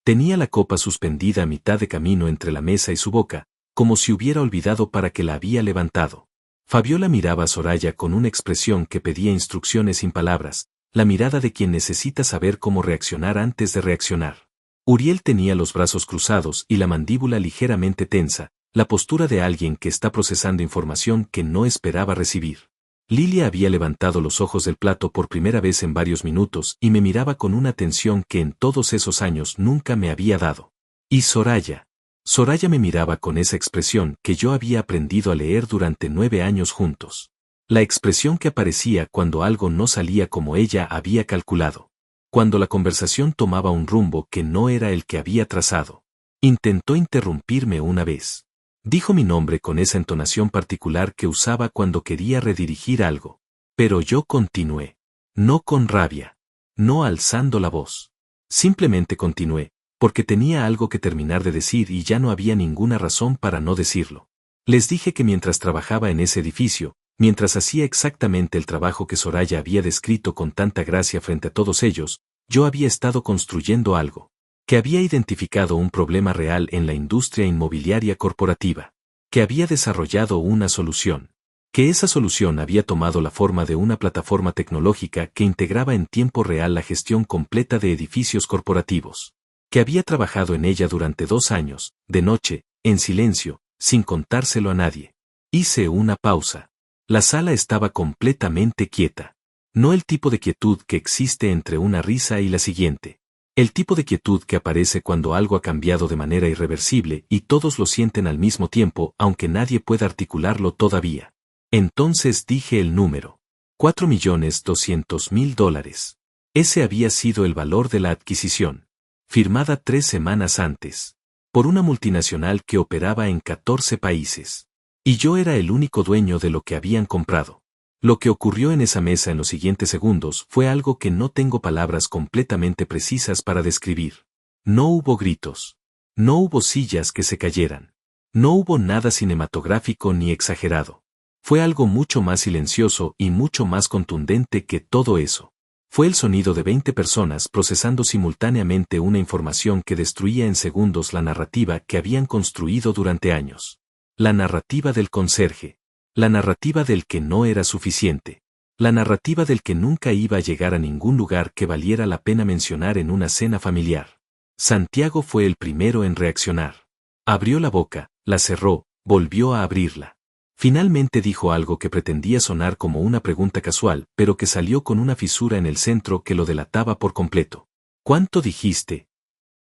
Tenía la copa suspendida a mitad de camino entre la mesa y su boca, como si hubiera olvidado para qué la había levantado. Fabiola miraba a Soraya con una expresión que pedía instrucciones sin palabras, la mirada de quien necesita saber cómo reaccionar antes de reaccionar. Uriel tenía los brazos cruzados y la mandíbula ligeramente tensa, la postura de alguien que está procesando información que no esperaba recibir. Lilia había levantado los ojos del plato por primera vez en varios minutos y me miraba con una atención que en todos esos años nunca me había dado. Y Soraya. Soraya me miraba con esa expresión que yo había aprendido a leer durante 9 años juntos. La expresión que aparecía cuando algo no salía como ella había calculado. Cuando la conversación tomaba un rumbo que no era el que había trazado. Intentó interrumpirme una vez. Dijo mi nombre con esa entonación particular que usaba cuando quería redirigir algo. Pero yo continué. No con rabia. No alzando la voz. Simplemente continué, porque tenía algo que terminar de decir y ya no había ninguna razón para no decirlo. Les dije que mientras trabajaba en ese edificio, mientras hacía exactamente el trabajo que Soraya había descrito con tanta gracia frente a todos ellos, yo había estado construyendo algo. Que había identificado un problema real en la industria inmobiliaria corporativa, que había desarrollado una solución, que esa solución había tomado la forma de una plataforma tecnológica que integraba en tiempo real la gestión completa de edificios corporativos, que había trabajado en ella durante 2 años, de noche, en silencio, sin contárselo a nadie. Hice una pausa. La sala estaba completamente quieta. No el tipo de quietud que existe entre una risa y la siguiente. El tipo de quietud que aparece cuando algo ha cambiado de manera irreversible y todos lo sienten al mismo tiempo, aunque nadie pueda articularlo todavía. Entonces dije el número. $4.200.000. Ese había sido el valor de la adquisición. Firmada 3 semanas antes. Por una multinacional que operaba en 14 países. Y yo era el único dueño de lo que habían comprado. Lo que ocurrió en esa mesa en los siguientes segundos fue algo que no tengo palabras completamente precisas para describir. No hubo gritos. No hubo sillas que se cayeran. No hubo nada cinematográfico ni exagerado. Fue algo mucho más silencioso y mucho más contundente que todo eso. Fue el sonido de 20 personas procesando simultáneamente una información que destruía en segundos la narrativa que habían construido durante años. La narrativa del conserje. La narrativa del que no era suficiente. La narrativa del que nunca iba a llegar a ningún lugar que valiera la pena mencionar en una cena familiar. Santiago fue el primero en reaccionar. Abrió la boca, la cerró, volvió a abrirla. Finalmente dijo algo que pretendía sonar como una pregunta casual, pero que salió con una fisura en el centro que lo delataba por completo. ¿Cuánto dijiste?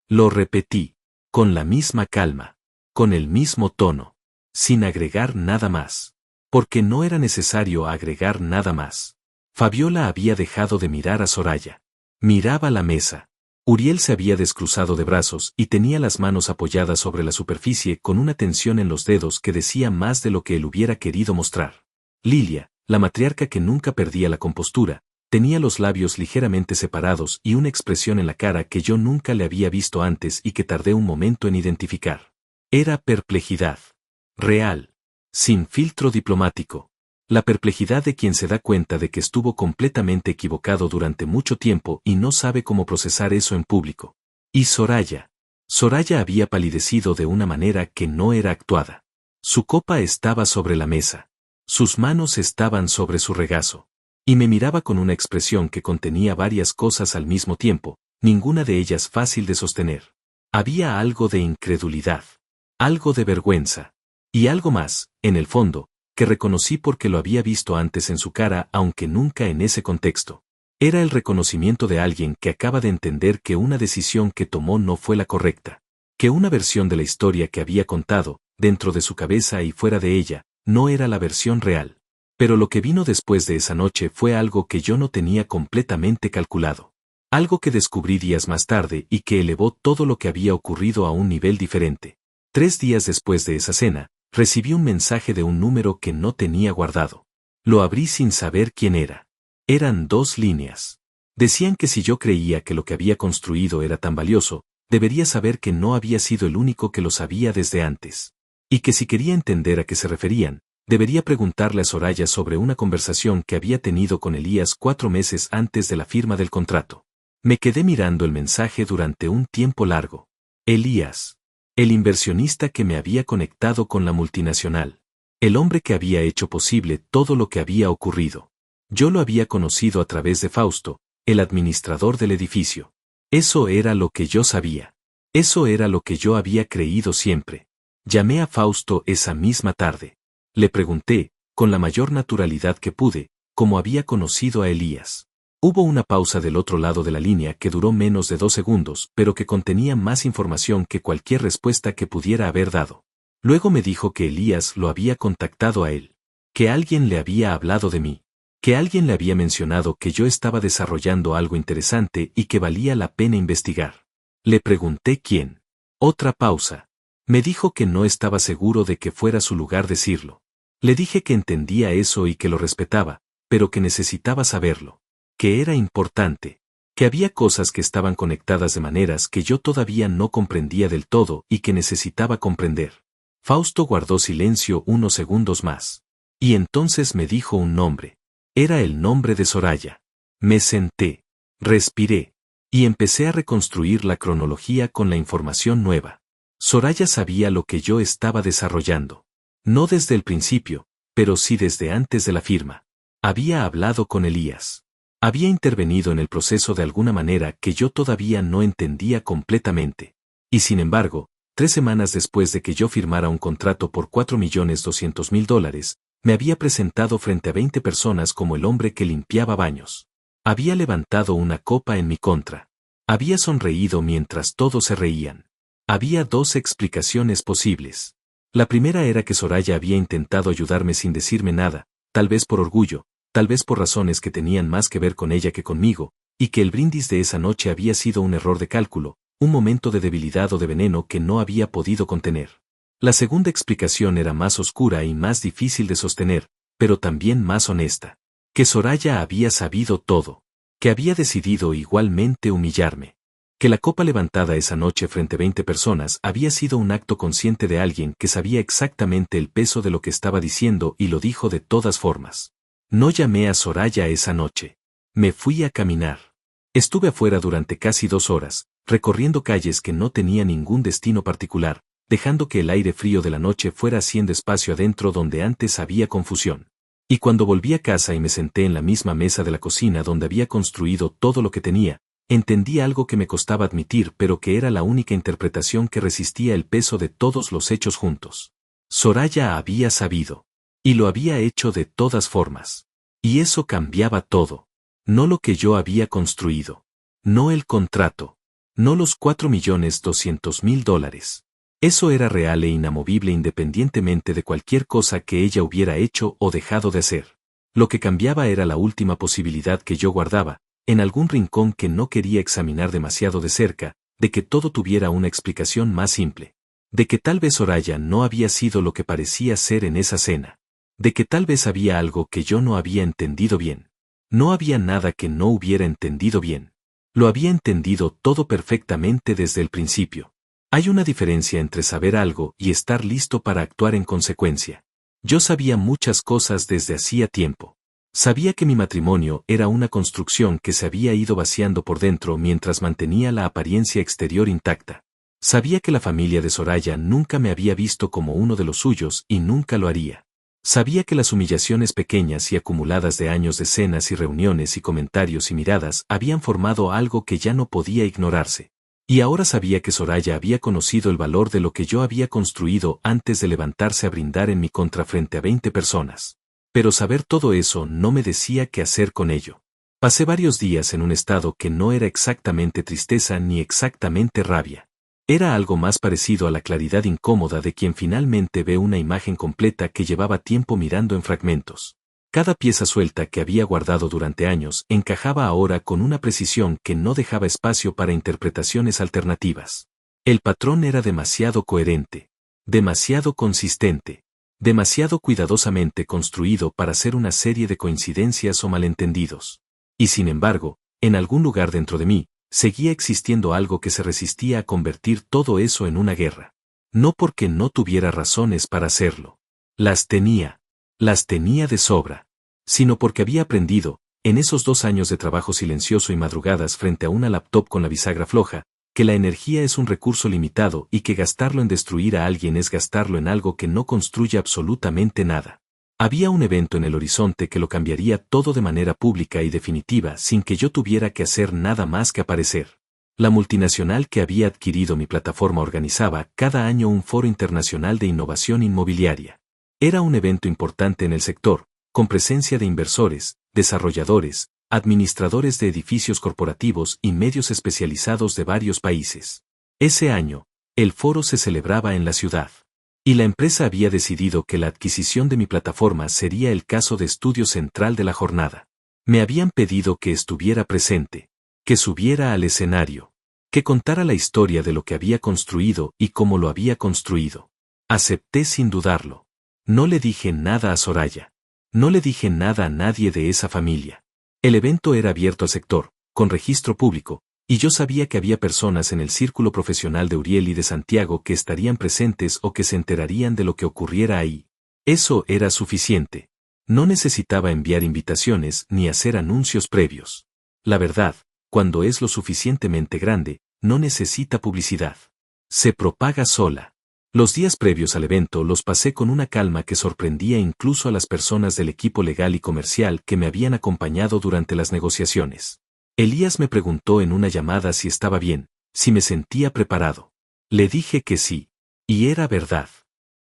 Lo repetí, con la misma calma, con el mismo tono, sin agregar nada más. Porque no era necesario agregar nada más. Fabiola había dejado de mirar a Soraya. Miraba la mesa. Uriel se había descruzado de brazos y tenía las manos apoyadas sobre la superficie con una tensión en los dedos que decía más de lo que él hubiera querido mostrar. Lilia, la matriarca que nunca perdía la compostura, tenía los labios ligeramente separados y una expresión en la cara que yo nunca le había visto antes y que tardé un momento en identificar. Era perplejidad. Real. Sin filtro diplomático. La perplejidad de quien se da cuenta de que estuvo completamente equivocado durante mucho tiempo y no sabe cómo procesar eso en público. Y Soraya. Soraya había palidecido de una manera que no era actuada. Su copa estaba sobre la mesa. Sus manos estaban sobre su regazo. Y me miraba con una expresión que contenía varias cosas al mismo tiempo, ninguna de ellas fácil de sostener. Había algo de incredulidad. Algo de vergüenza. Y algo más, en el fondo, que reconocí porque lo había visto antes en su cara aunque nunca en ese contexto. Era el reconocimiento de alguien que acaba de entender que una decisión que tomó no fue la correcta. Que una versión de la historia que había contado, dentro de su cabeza y fuera de ella, no era la versión real. Pero lo que vino después de esa noche fue algo que yo no tenía completamente calculado. Algo que descubrí días más tarde y que elevó todo lo que había ocurrido a un nivel diferente. 3 días después de esa cena, recibí un mensaje de un número que no tenía guardado. Lo abrí sin saber quién era. Eran 2 líneas. Decían que si yo creía que lo que había construido era tan valioso, debería saber que no había sido el único que lo sabía desde antes. Y que si quería entender a qué se referían, debería preguntarle a Soraya sobre una conversación que había tenido con Elías 4 meses antes de la firma del contrato. Me quedé mirando el mensaje durante un tiempo largo. Elías. El inversionista que me había conectado con la multinacional. El hombre que había hecho posible todo lo que había ocurrido. Yo lo había conocido a través de Fausto, el administrador del edificio. Eso era lo que yo sabía. Eso era lo que yo había creído siempre. Llamé a Fausto esa misma tarde. Le pregunté, con la mayor naturalidad que pude, cómo había conocido a Elías. Hubo una pausa del otro lado de la línea que duró menos de 2 segundos, pero que contenía más información que cualquier respuesta que pudiera haber dado. Luego me dijo que Elías lo había contactado a él. Que alguien le había hablado de mí. Que alguien le había mencionado que yo estaba desarrollando algo interesante y que valía la pena investigar. Le pregunté quién. Otra pausa. Me dijo que no estaba seguro de que fuera su lugar decirlo. Le dije que entendía eso y que lo respetaba, pero que necesitaba saberlo. Que era importante, que había cosas que estaban conectadas de maneras que yo todavía no comprendía del todo y que necesitaba comprender. Fausto guardó silencio unos segundos más. Y entonces me dijo un nombre. Era el nombre de Soraya. Me senté, respiré, y empecé a reconstruir la cronología con la información nueva. Soraya sabía lo que yo estaba desarrollando. No desde el principio, pero sí desde antes de la firma. Había hablado con Elías. Había intervenido en el proceso de alguna manera que yo todavía no entendía completamente. Y sin embargo, 3 semanas después de que yo firmara un contrato por $4.200.000, me había presentado frente a 20 personas como el hombre que limpiaba baños. Había levantado una copa en mi contra. Había sonreído mientras todos se reían. Había 2 explicaciones posibles. La primera era que Soraya había intentado ayudarme sin decirme nada, tal vez por orgullo, tal vez por razones que tenían más que ver con ella que conmigo, y que el brindis de esa noche había sido un error de cálculo, un momento de debilidad o de veneno que no había podido contener. La segunda explicación era más oscura y más difícil de sostener, pero también más honesta. Que Soraya había sabido todo. Que había decidido igualmente humillarme. Que la copa levantada esa noche frente a 20 personas había sido un acto consciente de alguien que sabía exactamente el peso de lo que estaba diciendo y lo dijo de todas formas. No llamé a Soraya esa noche. Me fui a caminar. Estuve afuera durante casi 2 horas, recorriendo calles que no tenían ningún destino particular, dejando que el aire frío de la noche fuera haciendo espacio adentro donde antes había confusión. Y cuando volví a casa y me senté en la misma mesa de la cocina donde había construido todo lo que tenía, entendí algo que me costaba admitir pero que era la única interpretación que resistía el peso de todos los hechos juntos. Soraya había sabido. Y lo había hecho de todas formas. Y eso cambiaba todo. No lo que yo había construido. No el contrato. No los $4.200.000. Eso era real e inamovible independientemente de cualquier cosa que ella hubiera hecho o dejado de hacer. Lo que cambiaba era la última posibilidad que yo guardaba, en algún rincón que no quería examinar demasiado de cerca, de que todo tuviera una explicación más simple. De que tal vez Soraya no había sido lo que parecía ser en esa cena. De que tal vez había algo que yo no había entendido bien. No había nada que no hubiera entendido bien. Lo había entendido todo perfectamente desde el principio. Hay una diferencia entre saber algo y estar listo para actuar en consecuencia. Yo sabía muchas cosas desde hacía tiempo. Sabía que mi matrimonio era una construcción que se había ido vaciando por dentro mientras mantenía la apariencia exterior intacta. Sabía que la familia de Soraya nunca me había visto como uno de los suyos y nunca lo haría. Sabía que las humillaciones pequeñas y acumuladas de años de cenas y reuniones y comentarios y miradas habían formado algo que ya no podía ignorarse. Y ahora sabía que Soraya había conocido el valor de lo que yo había construido antes de levantarse a brindar en mi contra frente a 20 personas. Pero saber todo eso no me decía qué hacer con ello. Pasé varios días en un estado que no era exactamente tristeza ni exactamente rabia. Era algo más parecido a la claridad incómoda de quien finalmente ve una imagen completa que llevaba tiempo mirando en fragmentos. Cada pieza suelta que había guardado durante años encajaba ahora con una precisión que no dejaba espacio para interpretaciones alternativas. El patrón era demasiado coherente, demasiado consistente, demasiado cuidadosamente construido para ser una serie de coincidencias o malentendidos. Y sin embargo, en algún lugar dentro de mí, seguía existiendo algo que se resistía a convertir todo eso en una guerra. No porque no tuviera razones para hacerlo. Las tenía de sobra. Sino porque había aprendido, en esos 2 años de trabajo silencioso y madrugadas frente a una laptop con la bisagra floja, que la energía es un recurso limitado y que gastarlo en destruir a alguien es gastarlo en algo que no construye absolutamente nada. Había un evento en el horizonte que lo cambiaría todo de manera pública y definitiva sin que yo tuviera que hacer nada más que aparecer. La multinacional que había adquirido mi plataforma organizaba cada año un foro internacional de innovación inmobiliaria. Era un evento importante en el sector, con presencia de inversores, desarrolladores, administradores de edificios corporativos y medios especializados de varios países. Ese año, el foro se celebraba en la ciudad. Y la empresa había decidido que la adquisición de mi plataforma sería el caso de estudio central de la jornada. Me habían pedido que estuviera presente, que subiera al escenario, que contara la historia de lo que había construido y cómo lo había construido. Acepté sin dudarlo. No le dije nada a Soraya. No le dije nada a nadie de esa familia. El evento era abierto al sector, con registro público, y yo sabía que había personas en el círculo profesional de Uriel y de Santiago que estarían presentes o que se enterarían de lo que ocurriera ahí. Eso era suficiente. No necesitaba enviar invitaciones ni hacer anuncios previos. La verdad, cuando es lo suficientemente grande, no necesita publicidad. Se propaga sola. Los días previos al evento los pasé con una calma que sorprendía incluso a las personas del equipo legal y comercial que me habían acompañado durante las negociaciones. Elías me preguntó en una llamada si estaba bien, si me sentía preparado. Le dije que sí. Y era verdad.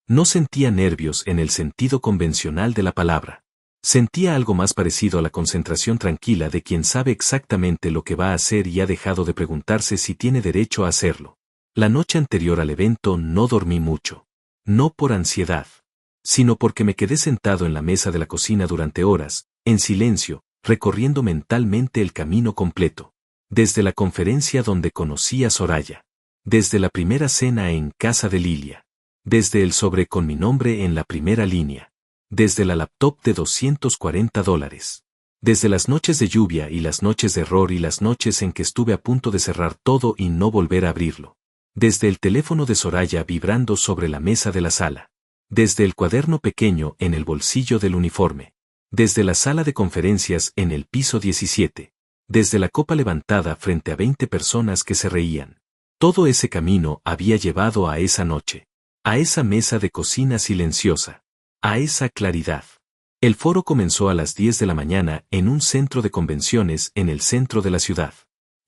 No sentía nervios en el sentido convencional de la palabra. Sentía algo más parecido a la concentración tranquila de quien sabe exactamente lo que va a hacer y ha dejado de preguntarse si tiene derecho a hacerlo. La noche anterior al evento no dormí mucho. No por ansiedad, sino porque me quedé sentado en la mesa de la cocina durante horas, en silencio, recorriendo mentalmente el camino completo. Desde la conferencia donde conocí a Soraya. Desde la primera cena en casa de Lilia. Desde el sobre con mi nombre en la primera línea. Desde la laptop de $240. Desde las noches de lluvia y las noches de error y las noches en que estuve a punto de cerrar todo y no volver a abrirlo. Desde el teléfono de Soraya vibrando sobre la mesa de la sala. Desde el cuaderno pequeño en el bolsillo del uniforme. Desde la sala de conferencias en el piso 17. Desde la copa levantada frente a 20 personas que se reían. Todo ese camino había llevado a esa noche. A esa mesa de cocina silenciosa. A esa claridad. El foro comenzó a las 10 de la mañana en un centro de convenciones en el centro de la ciudad.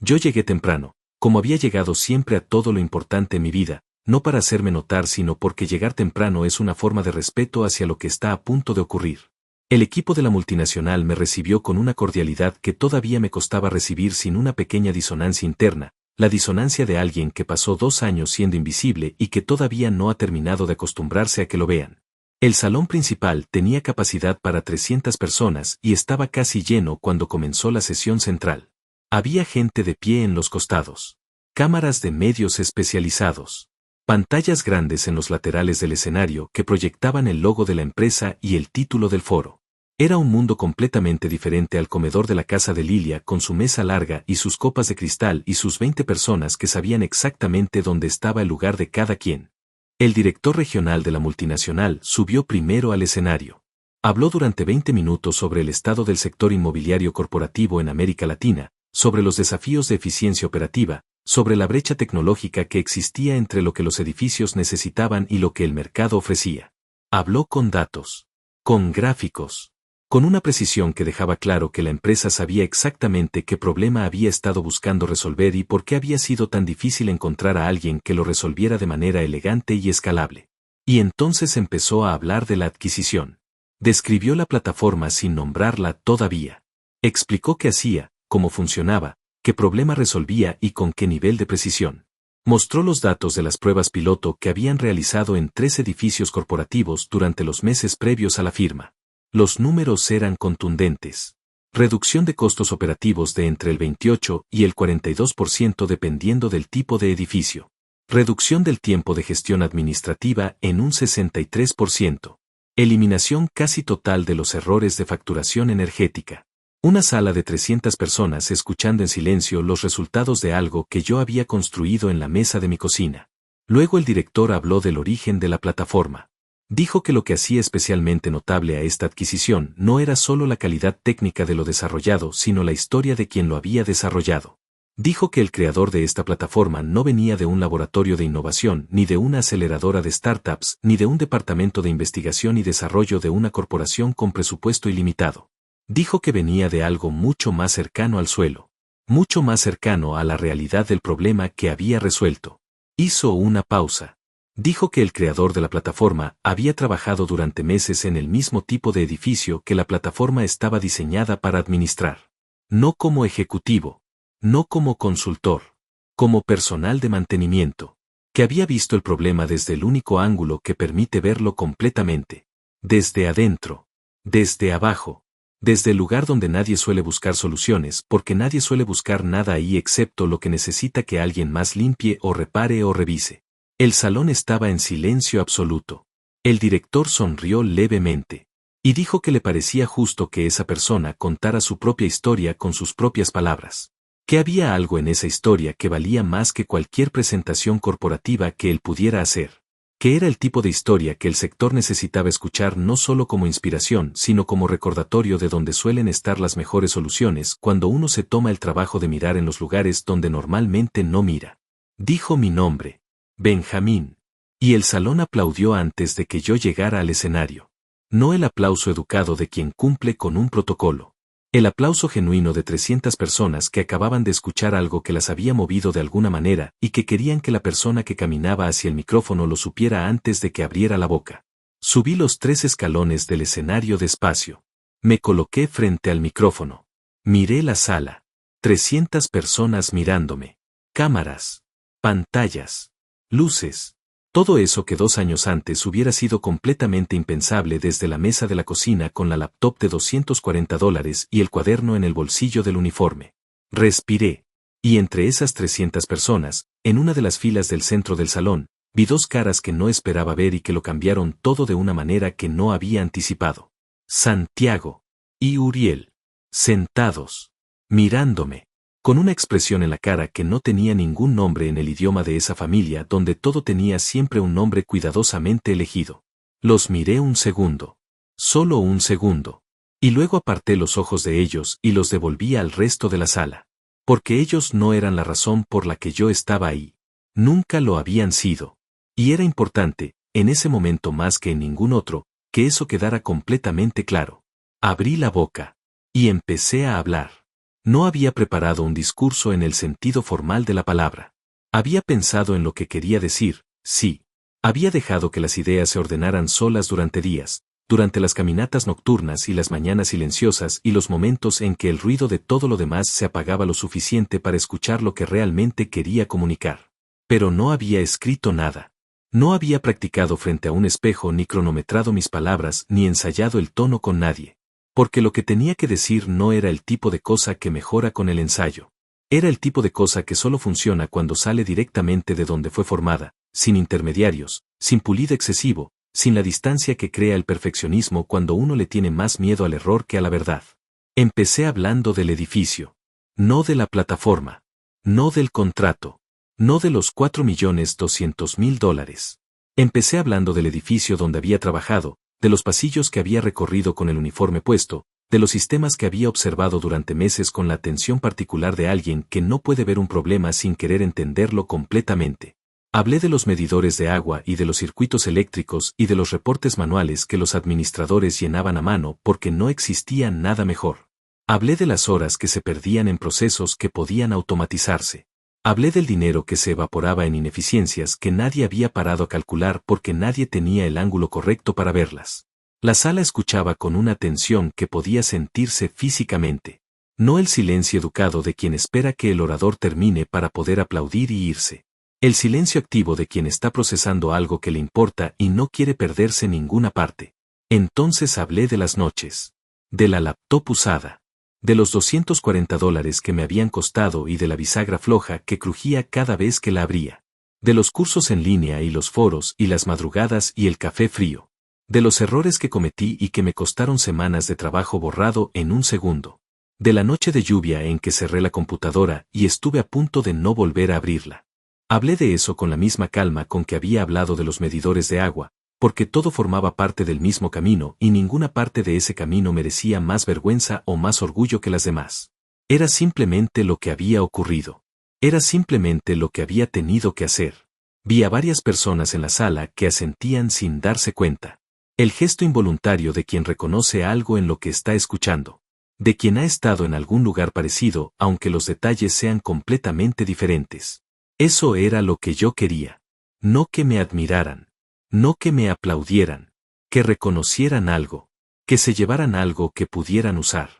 Yo llegué temprano, como había llegado siempre a todo lo importante en mi vida, no para hacerme notar sino porque llegar temprano es una forma de respeto hacia lo que está a punto de ocurrir. El equipo de la multinacional me recibió con una cordialidad que todavía me costaba recibir sin una pequeña disonancia interna, la disonancia de alguien que pasó 2 años siendo invisible y que todavía no ha terminado de acostumbrarse a que lo vean. El salón principal tenía capacidad para 300 personas y estaba casi lleno cuando comenzó la sesión central. Había gente de pie en los costados. Cámaras de medios especializados. Pantallas grandes en los laterales del escenario que proyectaban el logo de la empresa y el título del foro. Era un mundo completamente diferente al comedor de la casa de Lilia con su mesa larga y sus copas de cristal y sus 20 personas que sabían exactamente dónde estaba el lugar de cada quien. El director regional de la multinacional subió primero al escenario. Habló durante 20 minutos sobre el estado del sector inmobiliario corporativo en América Latina, sobre los desafíos de eficiencia operativa, sobre la brecha tecnológica que existía entre lo que los edificios necesitaban y lo que el mercado ofrecía. Habló con datos, con gráficos, con una precisión que dejaba claro que la empresa sabía exactamente qué problema había estado buscando resolver y por qué había sido tan difícil encontrar a alguien que lo resolviera de manera elegante y escalable. Y entonces empezó a hablar de la adquisición. Describió la plataforma sin nombrarla todavía. Explicó qué hacía, cómo funcionaba, qué problema resolvía y con qué nivel de precisión. Mostró los datos de las pruebas piloto que habían realizado en 3 edificios corporativos durante los meses previos a la firma. Los números eran contundentes. Reducción de costos operativos de entre el 28 y el 42% dependiendo del tipo de edificio. Reducción del tiempo de gestión administrativa en un 63%. Eliminación casi total de los errores de facturación energética. Una sala de 300 personas escuchando en silencio los resultados de algo que yo había construido en la mesa de mi cocina. Luego el director habló del origen de la plataforma. Dijo que lo que hacía especialmente notable a esta adquisición no era solo la calidad técnica de lo desarrollado, sino la historia de quien lo había desarrollado. Dijo que el creador de esta plataforma no venía de un laboratorio de innovación, ni de una aceleradora de startups, ni de un departamento de investigación y desarrollo de una corporación con presupuesto ilimitado. Dijo que venía de algo mucho más cercano al suelo, mucho más cercano a la realidad del problema que había resuelto. Hizo una pausa. Dijo que el creador de la plataforma había trabajado durante meses en el mismo tipo de edificio que la plataforma estaba diseñada para administrar. No como ejecutivo, no como consultor, como personal de mantenimiento, que había visto el problema desde el único ángulo que permite verlo completamente. Desde adentro, desde abajo, desde el lugar donde nadie suele buscar soluciones porque nadie suele buscar nada ahí excepto lo que necesita que alguien más limpie o repare o revise. El salón estaba en silencio absoluto. El director sonrió levemente. Y dijo que le parecía justo que esa persona contara su propia historia con sus propias palabras. Que había algo en esa historia que valía más que cualquier presentación corporativa que él pudiera hacer. Que era el tipo de historia que el sector necesitaba escuchar no solo como inspiración, sino como recordatorio de donde suelen estar las mejores soluciones cuando uno se toma el trabajo de mirar en los lugares donde normalmente no mira. Dijo mi nombre. Benjamín. Y el salón aplaudió antes de que yo llegara al escenario. No el aplauso educado de quien cumple con un protocolo. El aplauso genuino de 300 personas que acababan de escuchar algo que las había movido de alguna manera y que querían que la persona que caminaba hacia el micrófono lo supiera antes de que abriera la boca. Subí los 3 escalones del escenario despacio. Me coloqué frente al micrófono. Miré la sala. 300 personas mirándome. Cámaras. Pantallas. Luces. Todo eso que 2 años antes hubiera sido completamente impensable desde la mesa de la cocina con la laptop de $240 y el cuaderno en el bolsillo del uniforme. Respiré. Y entre esas 300 personas, en una de las filas del centro del salón, vi 2 caras que no esperaba ver y que lo cambiaron todo de una manera que no había anticipado. Santiago. Y Uriel. sentados, mirándome, con una expresión en la cara que no tenía ningún nombre en el idioma de esa familia donde todo tenía siempre un nombre cuidadosamente elegido. Los miré un segundo. Solo un segundo. Y luego aparté los ojos de ellos y los devolví al resto de la sala. Porque ellos no eran la razón por la que yo estaba ahí. Nunca lo habían sido. Y era importante, en ese momento más que en ningún otro, que eso quedara completamente claro. Abrí la boca. Y empecé a hablar. No había preparado un discurso en el sentido formal de la palabra. Había pensado en lo que quería decir, sí. Había dejado que las ideas se ordenaran solas durante días, durante las caminatas nocturnas y las mañanas silenciosas y los momentos en que el ruido de todo lo demás se apagaba lo suficiente para escuchar lo que realmente quería comunicar. Pero no había escrito nada. No había practicado frente a un espejo ni cronometrado mis palabras ni ensayado el tono con nadie. Porque lo que tenía que decir no era el tipo de cosa que mejora con el ensayo. Era el tipo de cosa que solo funciona cuando sale directamente de donde fue formada, sin intermediarios, sin pulido excesivo, sin la distancia que crea el perfeccionismo cuando uno le tiene más miedo al error que a la verdad. Empecé hablando del edificio. No de la plataforma. No del contrato. No de los $4.200.000. Empecé hablando del edificio donde había trabajado, de los pasillos que había recorrido con el uniforme puesto, de los sistemas que había observado durante meses con la atención particular de alguien que no puede ver un problema sin querer entenderlo completamente. Hablé de los medidores de agua y de los circuitos eléctricos y de los reportes manuales que los administradores llenaban a mano porque no existía nada mejor. Hablé de las horas que se perdían en procesos que podían automatizarse. Hablé del dinero que se evaporaba en ineficiencias que nadie había parado a calcular porque nadie tenía el ángulo correcto para verlas. La sala escuchaba con una atención que podía sentirse físicamente. No el silencio educado de quien espera que el orador termine para poder aplaudir y irse. El silencio activo de quien está procesando algo que le importa y no quiere perderse ninguna parte. Entonces hablé de las noches. De la laptop usada. De los $240 que me habían costado y de la bisagra floja que crujía cada vez que la abría. De los cursos en línea y los foros y las madrugadas y el café frío. De los errores que cometí y que me costaron semanas de trabajo borrado en un segundo. De la noche de lluvia en que cerré la computadora y estuve a punto de no volver a abrirla. Hablé de eso con la misma calma con que había hablado de los medidores de agua, porque todo formaba parte del mismo camino y ninguna parte de ese camino merecía más vergüenza o más orgullo que las demás. Era simplemente lo que había ocurrido. Era simplemente lo que había tenido que hacer. Vi a varias personas en la sala que asentían sin darse cuenta. El gesto involuntario de quien reconoce algo en lo que está escuchando. De quien ha estado en algún lugar parecido, aunque los detalles sean completamente diferentes. Eso era lo que yo quería. No que me admiraran. No que me aplaudieran. Que reconocieran algo. Que se llevaran algo que pudieran usar.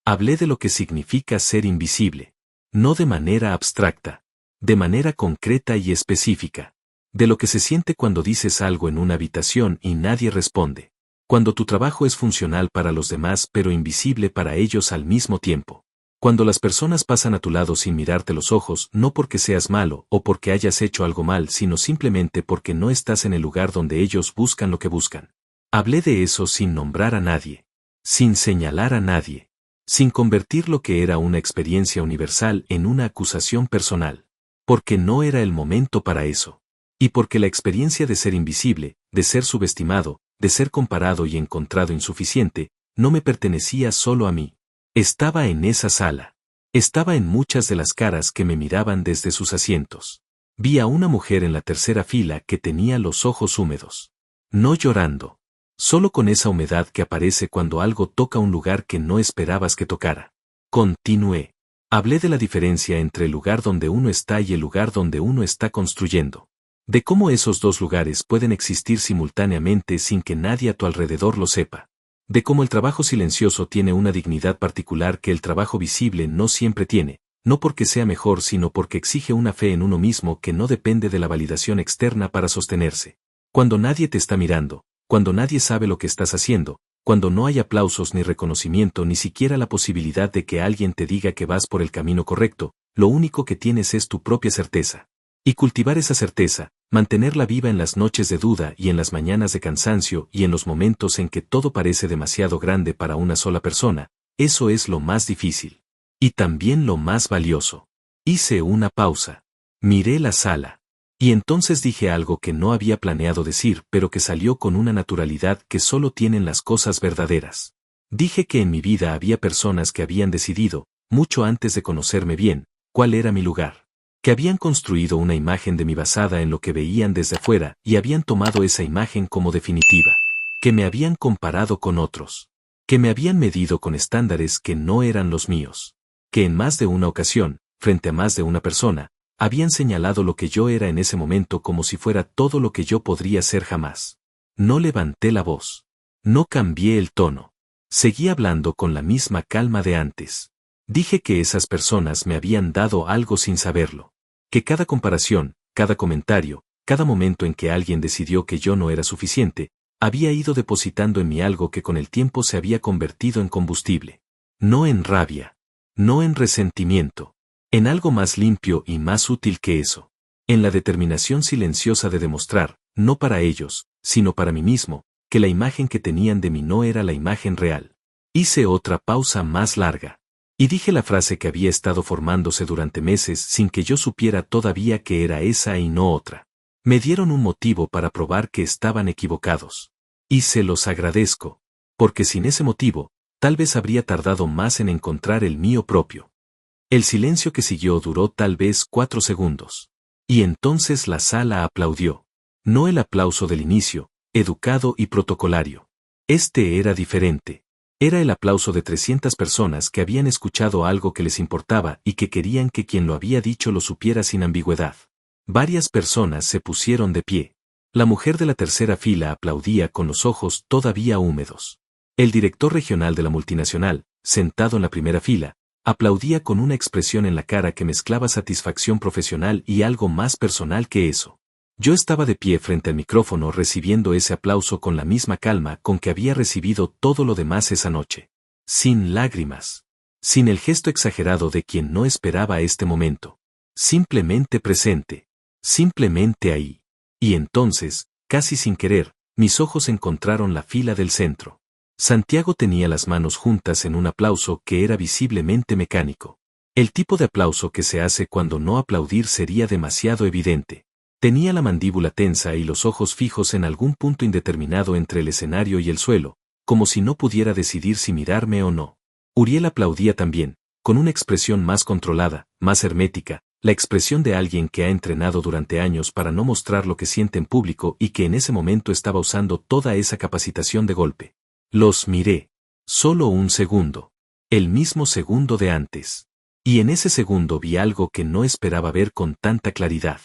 Hablé de lo que significa ser invisible. No de manera abstracta. De manera concreta y específica. De lo que se siente cuando dices algo en una habitación y nadie responde. Cuando tu trabajo es funcional para los demás pero invisible para ellos al mismo tiempo. Cuando las personas pasan a tu lado sin mirarte los ojos, no porque seas malo o porque hayas hecho algo mal, sino simplemente porque no estás en el lugar donde ellos buscan lo que buscan. Hablé de eso sin nombrar a nadie. Sin señalar a nadie. Sin convertir lo que era una experiencia universal en una acusación personal. Porque no era el momento para eso. Y porque la experiencia de ser invisible, de ser subestimado, de ser comparado y encontrado insuficiente, no me pertenecía solo a mí. Estaba en esa sala. Estaba en muchas de las caras que me miraban desde sus asientos. Vi a una mujer en la tercera fila que tenía los ojos húmedos. No llorando. Solo con esa humedad que aparece cuando algo toca un lugar que no esperabas que tocara. Continué. Hablé de la diferencia entre el lugar donde uno está y el lugar donde uno está construyendo. De cómo esos dos lugares pueden existir simultáneamente sin que nadie a tu alrededor lo sepa. De cómo el trabajo silencioso tiene una dignidad particular que el trabajo visible no siempre tiene, no porque sea mejor sino porque exige una fe en uno mismo que no depende de la validación externa para sostenerse. Cuando nadie te está mirando, cuando nadie sabe lo que estás haciendo, cuando no hay aplausos ni reconocimiento ni siquiera la posibilidad de que alguien te diga que vas por el camino correcto, lo único que tienes es tu propia certeza. Y cultivar esa certeza, mantenerla viva en las noches de duda y en las mañanas de cansancio y en los momentos en que todo parece demasiado grande para una sola persona, Eso es lo más difícil. Y también lo más valioso. Hice una pausa. Miré la sala. Y entonces dije algo que no había planeado decir, pero que salió con una naturalidad que solo tienen las cosas verdaderas. Dije que en mi vida había personas que habían decidido, mucho antes de conocerme bien, cuál era mi lugar. Que habían construido una imagen de mí basada en lo que veían desde afuera y habían tomado esa imagen como definitiva. Que me habían comparado con otros. Que me habían medido con estándares que no eran los míos. Que en más de una ocasión, frente a más de una persona, habían señalado lo que yo era en ese momento como si fuera todo lo que yo podría ser jamás. No levanté la voz. No cambié el tono. Seguí hablando con la misma calma de antes. Dije que esas personas me habían dado algo sin saberlo. Que cada comparación, cada comentario, cada momento en que alguien decidió que yo no era suficiente, había ido depositando en mí algo que con el tiempo se había convertido en combustible. No en rabia. No en resentimiento. En algo más limpio y más útil que eso. En la determinación silenciosa de demostrar, no para ellos, sino para mí mismo, que la imagen que tenían de mí no era la imagen real. Hice otra pausa más larga. Y dije la frase que había estado formándose durante meses sin que yo supiera todavía que era esa y no otra. Me dieron un motivo para probar que estaban equivocados. Y se los agradezco. Porque sin ese motivo, tal vez habría tardado más en encontrar el mío propio. El silencio que siguió duró tal vez 4 segundos. Y entonces la sala aplaudió. No el aplauso del inicio, educado y protocolario. Este era diferente. Era el aplauso de 300 personas que habían escuchado algo que les importaba y que querían que quien lo había dicho lo supiera sin ambigüedad. Varias personas se pusieron de pie. La mujer de la tercera fila aplaudía con los ojos todavía húmedos. El director regional de la multinacional, sentado en la primera fila, aplaudía con una expresión en la cara que mezclaba satisfacción profesional y algo más personal que eso. Yo estaba de pie frente al micrófono recibiendo ese aplauso con la misma calma con que había recibido todo lo demás esa noche. Sin lágrimas. Sin el gesto exagerado de quien no esperaba este momento. Simplemente presente. Simplemente ahí. Y entonces, casi sin querer, mis ojos encontraron la fila del centro. Santiago tenía las manos juntas en un aplauso que era visiblemente mecánico. El tipo de aplauso que se hace cuando no aplaudir sería demasiado evidente. Tenía la mandíbula tensa y los ojos fijos en algún punto indeterminado entre el escenario y el suelo, como si no pudiera decidir si mirarme o no. Uriel aplaudía también, con una expresión más controlada, más hermética, la expresión de alguien que ha entrenado durante años para no mostrar lo que siente en público y que en ese momento estaba usando toda esa capacitación de golpe. Los miré. Solo un segundo. El mismo segundo de antes. Y en ese segundo vi algo que no esperaba ver con tanta claridad.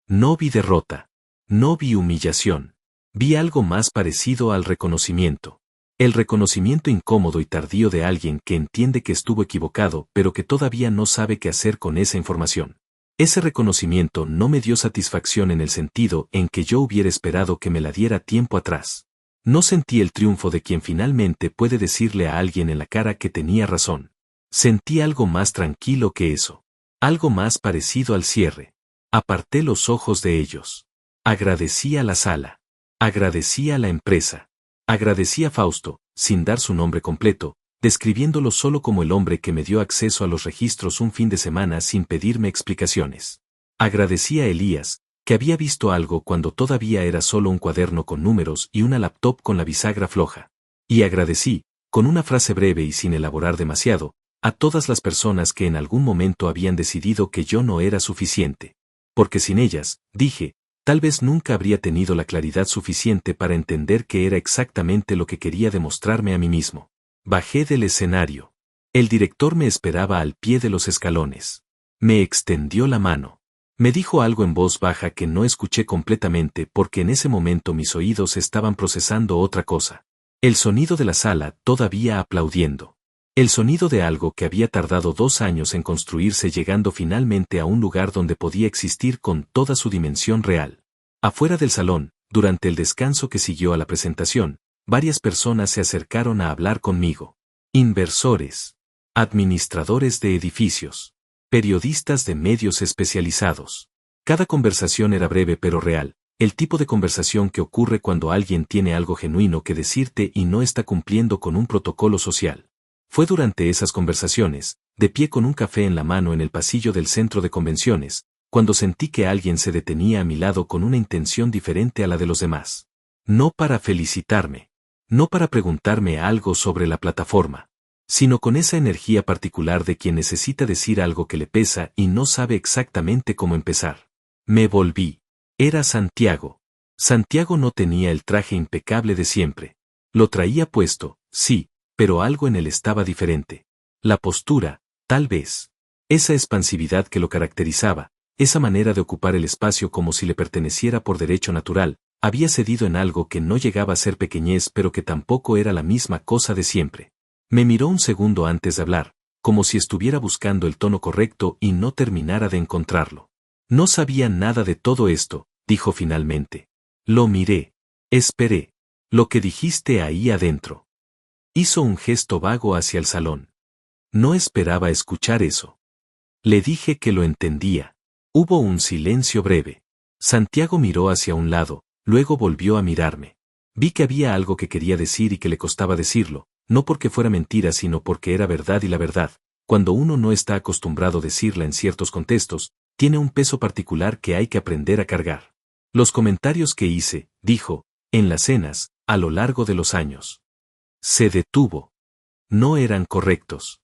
No vi derrota. No vi humillación. Vi algo más parecido al reconocimiento. El reconocimiento incómodo y tardío de alguien que entiende que estuvo equivocado pero que todavía no sabe qué hacer con esa información. Ese reconocimiento no me dio satisfacción en el sentido en que yo hubiera esperado que me la diera tiempo atrás. No sentí el triunfo de quien finalmente puede decirle a alguien en la cara que tenía razón. Sentí algo más tranquilo que eso. Algo más parecido al cierre. Aparté los ojos de ellos. Agradecí a la sala. Agradecí a la empresa. Agradecí a Fausto, sin dar su nombre completo, describiéndolo solo como el hombre que me dio acceso a los registros un fin de semana sin pedirme explicaciones. Agradecí a Elías, que había visto algo cuando todavía era solo un cuaderno con números y una laptop con la bisagra floja. Y agradecí, con una frase breve y sin elaborar demasiado, a todas las personas que en algún momento habían decidido que yo no era suficiente. Porque sin ellas, dije, tal vez nunca habría tenido la claridad suficiente para entender que era exactamente lo que quería demostrarme a mí mismo. Bajé del escenario. El director me esperaba al pie de los escalones. Me extendió la mano. Me dijo algo en voz baja que no escuché completamente porque en ese momento mis oídos estaban procesando otra cosa. El sonido de la sala todavía aplaudiendo. El sonido de algo que había tardado 2 años en construirse llegando finalmente a un lugar donde podía existir con toda su dimensión real. Afuera del salón, durante el descanso que siguió a la presentación, varias personas se acercaron a hablar conmigo. Inversores. Administradores de edificios. Periodistas de medios especializados. Cada conversación era breve pero real, el tipo de conversación que ocurre cuando alguien tiene algo genuino que decirte y no está cumpliendo con un protocolo social. Fue durante esas conversaciones, de pie con un café en la mano en el pasillo del centro de convenciones, cuando sentí que alguien se detenía a mi lado con una intención diferente a la de los demás. No para felicitarme. No para preguntarme algo sobre la plataforma. Sino con esa energía particular de quien necesita decir algo que le pesa y no sabe exactamente cómo empezar. Me volví. Era Santiago. Santiago no tenía el traje impecable de siempre. Lo traía puesto, sí, pero algo en él estaba diferente. La postura, tal vez. Esa expansividad que lo caracterizaba, esa manera de ocupar el espacio como si le perteneciera por derecho natural, había cedido en algo que no llegaba a ser pequeñez pero que tampoco era la misma cosa de siempre. Me miró un segundo antes de hablar, como si estuviera buscando el tono correcto y no terminara de encontrarlo. No sabía nada de todo esto, dijo finalmente. Lo miré. Esperé. Lo que dijiste ahí adentro. Hizo un gesto vago hacia el salón. No esperaba escuchar eso. Le dije que lo entendía. Hubo un silencio breve. Santiago miró hacia un lado, luego volvió a mirarme. Vi que había algo que quería decir y que le costaba decirlo, no porque fuera mentira sino porque era verdad y la verdad, cuando uno no está acostumbrado a decirla en ciertos contextos, tiene un peso particular que hay que aprender a cargar. Los comentarios que hice, dijo, en las cenas, a lo largo de los años. Se detuvo. No eran correctos.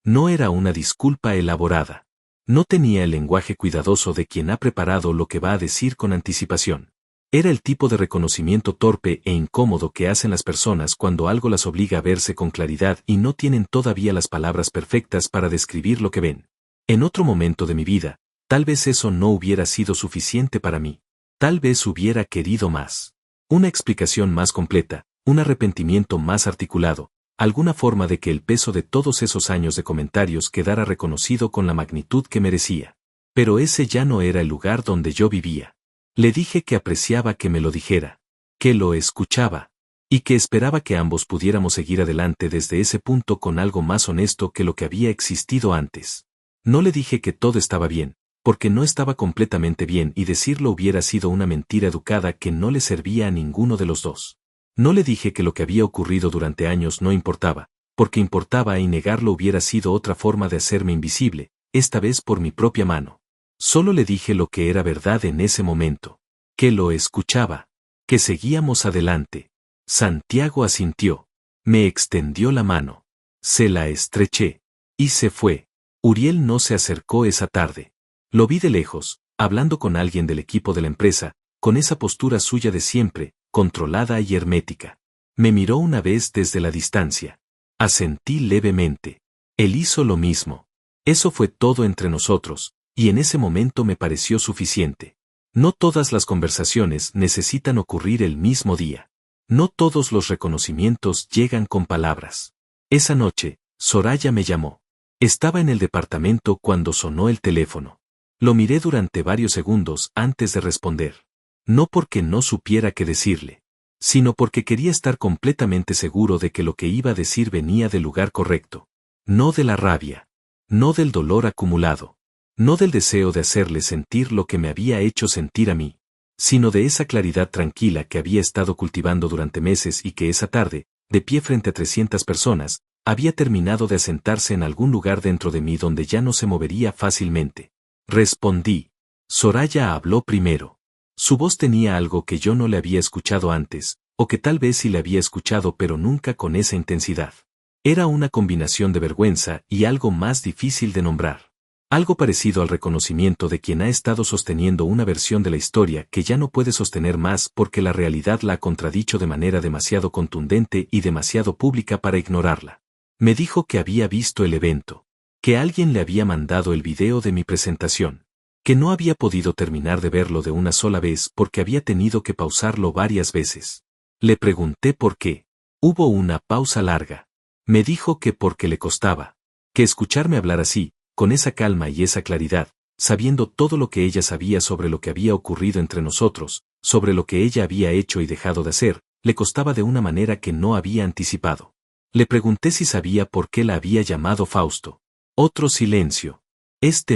No era una disculpa elaborada. No tenía el lenguaje cuidadoso de quien ha preparado lo que va a decir con anticipación. Era el tipo de reconocimiento torpe e incómodo que hacen las personas cuando algo las obliga a verse con claridad y no tienen todavía las palabras perfectas para describir lo que ven. En otro momento de mi vida, tal vez eso no hubiera sido suficiente para mí. Tal vez hubiera querido más. Una explicación más completa, un arrepentimiento más articulado, alguna forma de que el peso de todos esos años de comentarios quedara reconocido con la magnitud que merecía. Pero ese ya no era el lugar donde yo vivía. Le dije que apreciaba que me lo dijera, que lo escuchaba, y que esperaba que ambos pudiéramos seguir adelante desde ese punto con algo más honesto que lo que había existido antes. No le dije que todo estaba bien, porque no estaba completamente bien y decirlo hubiera sido una mentira educada que no le servía a ninguno de los dos. No le dije que lo que había ocurrido durante años no importaba, porque importaba y negarlo hubiera sido otra forma de hacerme invisible, esta vez por mi propia mano. Solo le dije lo que era verdad en ese momento. Que lo escuchaba. Que seguíamos adelante. Santiago asintió. Me extendió la mano. Se la estreché. Y se fue. Uriel no se acercó esa tarde. Lo vi de lejos, hablando con alguien del equipo de la empresa, con esa postura suya de siempre, controlada y hermética. Me miró una vez desde la distancia. Asentí levemente. Él hizo lo mismo. Eso fue todo entre nosotros, y en ese momento me pareció suficiente. No todas las conversaciones necesitan ocurrir el mismo día. No todos los reconocimientos llegan con palabras. Esa noche, Soraya me llamó. Estaba en el departamento cuando sonó el teléfono. Lo miré durante varios segundos antes de responder. No porque no supiera qué decirle, sino porque quería estar completamente seguro de que lo que iba a decir venía del lugar correcto. No de la rabia. No del dolor acumulado. No del deseo de hacerle sentir lo que me había hecho sentir a mí, sino de esa claridad tranquila que había estado cultivando durante meses y que esa tarde, de pie frente a 300 personas, había terminado de asentarse en algún lugar dentro de mí donde ya no se movería fácilmente. Respondí. Soraya habló primero. Su voz tenía algo que yo no le había escuchado antes, o que tal vez sí le había escuchado pero nunca con esa intensidad. Era una combinación de vergüenza y algo más difícil de nombrar. Algo parecido al reconocimiento de quien ha estado sosteniendo una versión de la historia que ya no puede sostener más porque la realidad la ha contradicho de manera demasiado contundente y demasiado pública para ignorarla. Me dijo que había visto el evento, que alguien le había mandado el video de mi presentación, que no había podido terminar de verlo de una sola vez porque había tenido que pausarlo varias veces. Le pregunté por qué. Hubo una pausa larga. Me dijo que porque le costaba, que escucharme hablar así, con esa calma y esa claridad, sabiendo todo lo que ella sabía sobre lo que había ocurrido entre nosotros, sobre lo que ella había hecho y dejado de hacer, le costaba de una manera que no había anticipado. Le pregunté si sabía por qué la había llamado Fausto. Otro silencio.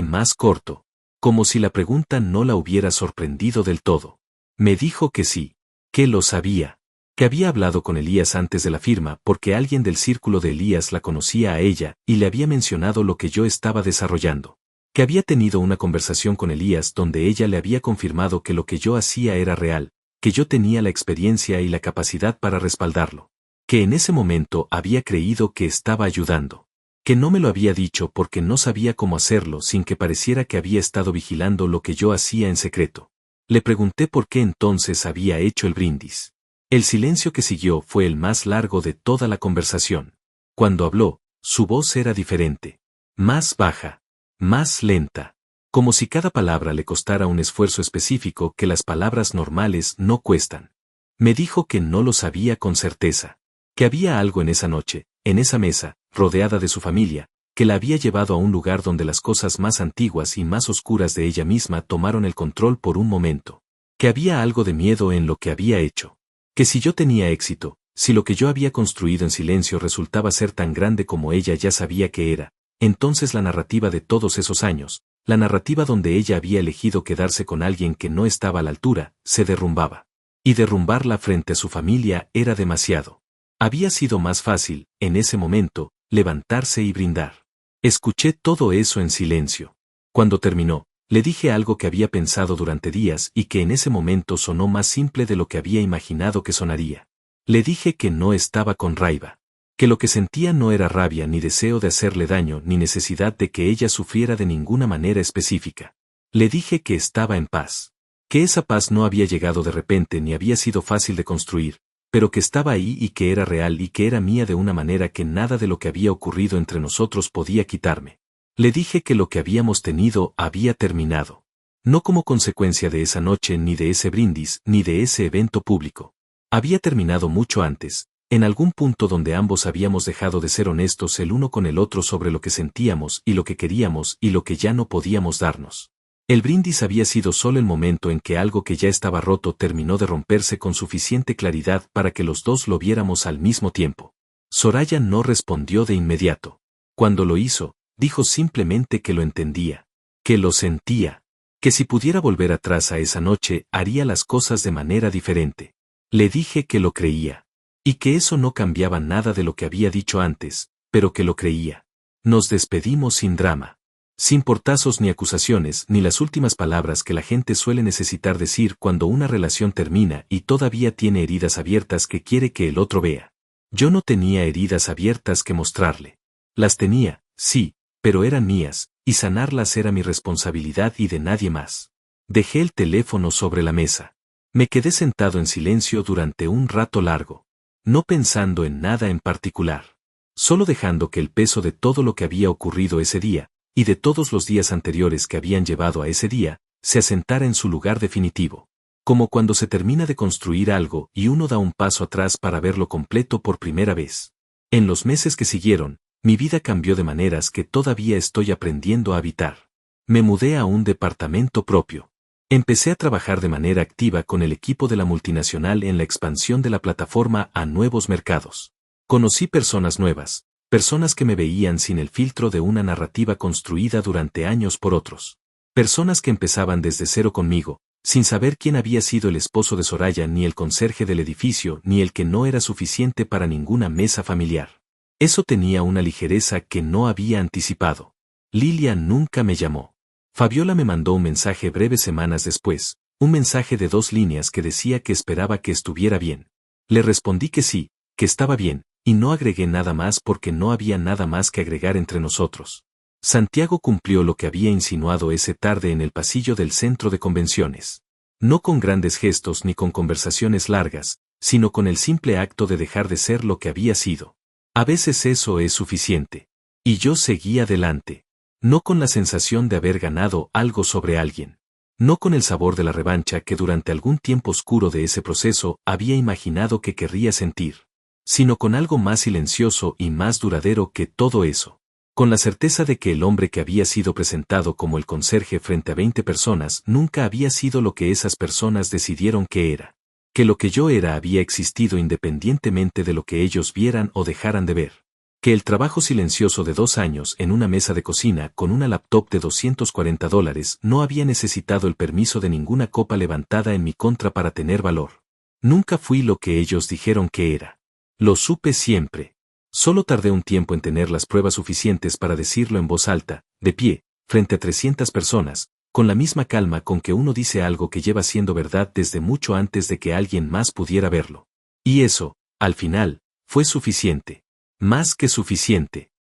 Más corto. Como si la pregunta no la hubiera sorprendido del todo. Me dijo que sí, que lo sabía. Que había hablado con Elías antes de la firma porque alguien del círculo de Elías la conocía a ella y le había mencionado lo que yo estaba desarrollando. Que había tenido una conversación con Elías donde ella le había confirmado que lo que yo hacía era real, que yo tenía la experiencia y la capacidad para respaldarlo. Que en ese momento había creído que estaba ayudando. Que no me lo había dicho porque no sabía cómo hacerlo sin que pareciera que había estado vigilando lo que yo hacía en secreto. Le pregunté por qué entonces había hecho el brindis. El silencio que siguió fue el más largo de toda la conversación. Cuando habló, su voz era diferente. Más baja. Más lenta. Como si cada palabra le costara un esfuerzo específico que las palabras normales no cuestan. Me dijo que no lo sabía con certeza. Que había algo en esa noche, en esa mesa, rodeada de su familia, que la había llevado a un lugar donde las cosas más antiguas y más oscuras de ella misma tomaron el control por un momento. Que había algo de miedo en lo que había hecho. Que si yo tenía éxito, si lo que yo había construido en silencio resultaba ser tan grande como ella ya sabía que era, entonces la narrativa de todos esos años, la narrativa donde ella había elegido quedarse con alguien que no estaba a la altura, se derrumbaba. Y derrumbarla frente a su familia era demasiado. Había sido más fácil, en ese momento, levantarse y brindar. Escuché todo eso en silencio. Cuando terminó, le dije algo que había pensado durante días y que en ese momento sonó más simple de lo que había imaginado que sonaría. Le dije que no estaba con Raiva. Que lo que sentía no era rabia ni deseo de hacerle daño ni necesidad de que ella sufriera de ninguna manera específica. Le dije que estaba en paz. Que esa paz no había llegado de repente ni había sido fácil de construir, pero que estaba ahí y que era real y que era mía de una manera que nada de lo que había ocurrido entre nosotros podía quitarme. Le dije que lo que habíamos tenido había terminado. No como consecuencia de esa noche ni de ese brindis ni de ese evento público. Había terminado mucho antes, en algún punto donde ambos habíamos dejado de ser honestos el uno con el otro sobre lo que sentíamos y lo que queríamos y lo que ya no podíamos darnos. El brindis había sido solo el momento en que algo que ya estaba roto terminó de romperse con suficiente claridad para que los dos lo viéramos al mismo tiempo. Soraya no respondió de inmediato. Cuando lo hizo, dijo simplemente que lo entendía, que lo sentía, que si pudiera volver atrás a esa noche haría las cosas de manera diferente. Le dije que lo creía, y que eso no cambiaba nada de lo que había dicho antes, pero que lo creía. Nos despedimos sin drama, sin portazos ni acusaciones ni las últimas palabras que la gente suele necesitar decir cuando una relación termina y todavía tiene heridas abiertas que quiere que el otro vea. Yo no tenía heridas abiertas que mostrarle. Las tenía, sí, pero eran mías, y sanarlas era mi responsabilidad y de nadie más. Dejé el teléfono sobre la mesa. Me quedé sentado en silencio durante un rato largo, no pensando en nada en particular, solo dejando que el peso de todo lo que había ocurrido ese día, y de todos los días anteriores que habían llevado a ese día, se asentara en su lugar definitivo. Como cuando se termina de construir algo y uno da un paso atrás para verlo completo por primera vez. En los meses que siguieron, mi vida cambió de maneras que todavía estoy aprendiendo a habitar. Me mudé a un departamento propio. Empecé a trabajar de manera activa con el equipo de la multinacional en la expansión de la plataforma a nuevos mercados. Conocí personas nuevas, personas que me veían sin el filtro de una narrativa construida durante años por otros. Personas que empezaban desde cero conmigo, sin saber quién había sido el esposo de Soraya ni el conserje del edificio ni el que no era suficiente para ninguna mesa familiar. Eso tenía una ligereza que no había anticipado. Lilia nunca me llamó. Fabiola me mandó un mensaje breves semanas después, un mensaje de 2 líneas que decía que esperaba que estuviera bien. Le respondí que sí, que estaba bien, y no agregué nada más porque no había nada más que agregar entre nosotros. Santiago cumplió lo que había insinuado esa tarde en el pasillo del centro de convenciones. No con grandes gestos ni con conversaciones largas, sino con el simple acto de dejar de ser lo que había sido. A veces eso es suficiente. Y yo seguí adelante. No con la sensación de haber ganado algo sobre alguien. No con el sabor de la revancha que durante algún tiempo oscuro de ese proceso había imaginado que querría sentir. Sino con algo más silencioso y más duradero que todo eso. Con la certeza de que el hombre que había sido presentado como el conserje frente a 20 personas nunca había sido lo que esas personas decidieron que era. Que lo que yo era había existido independientemente de lo que ellos vieran o dejaran de ver. Que el trabajo silencioso de 2 años en una mesa de cocina con una laptop de $240 no había necesitado el permiso de ninguna copa levantada en mi contra para tener valor. Nunca fui lo que ellos dijeron que era. Lo supe siempre. Solo tardé un tiempo en tener las pruebas suficientes para decirlo en voz alta, de pie, frente a 300 personas, con la misma calma con que uno dice algo que lleva siendo verdad desde mucho antes de que alguien más pudiera verlo. Y eso, al final, fue suficiente. Más que suficiente.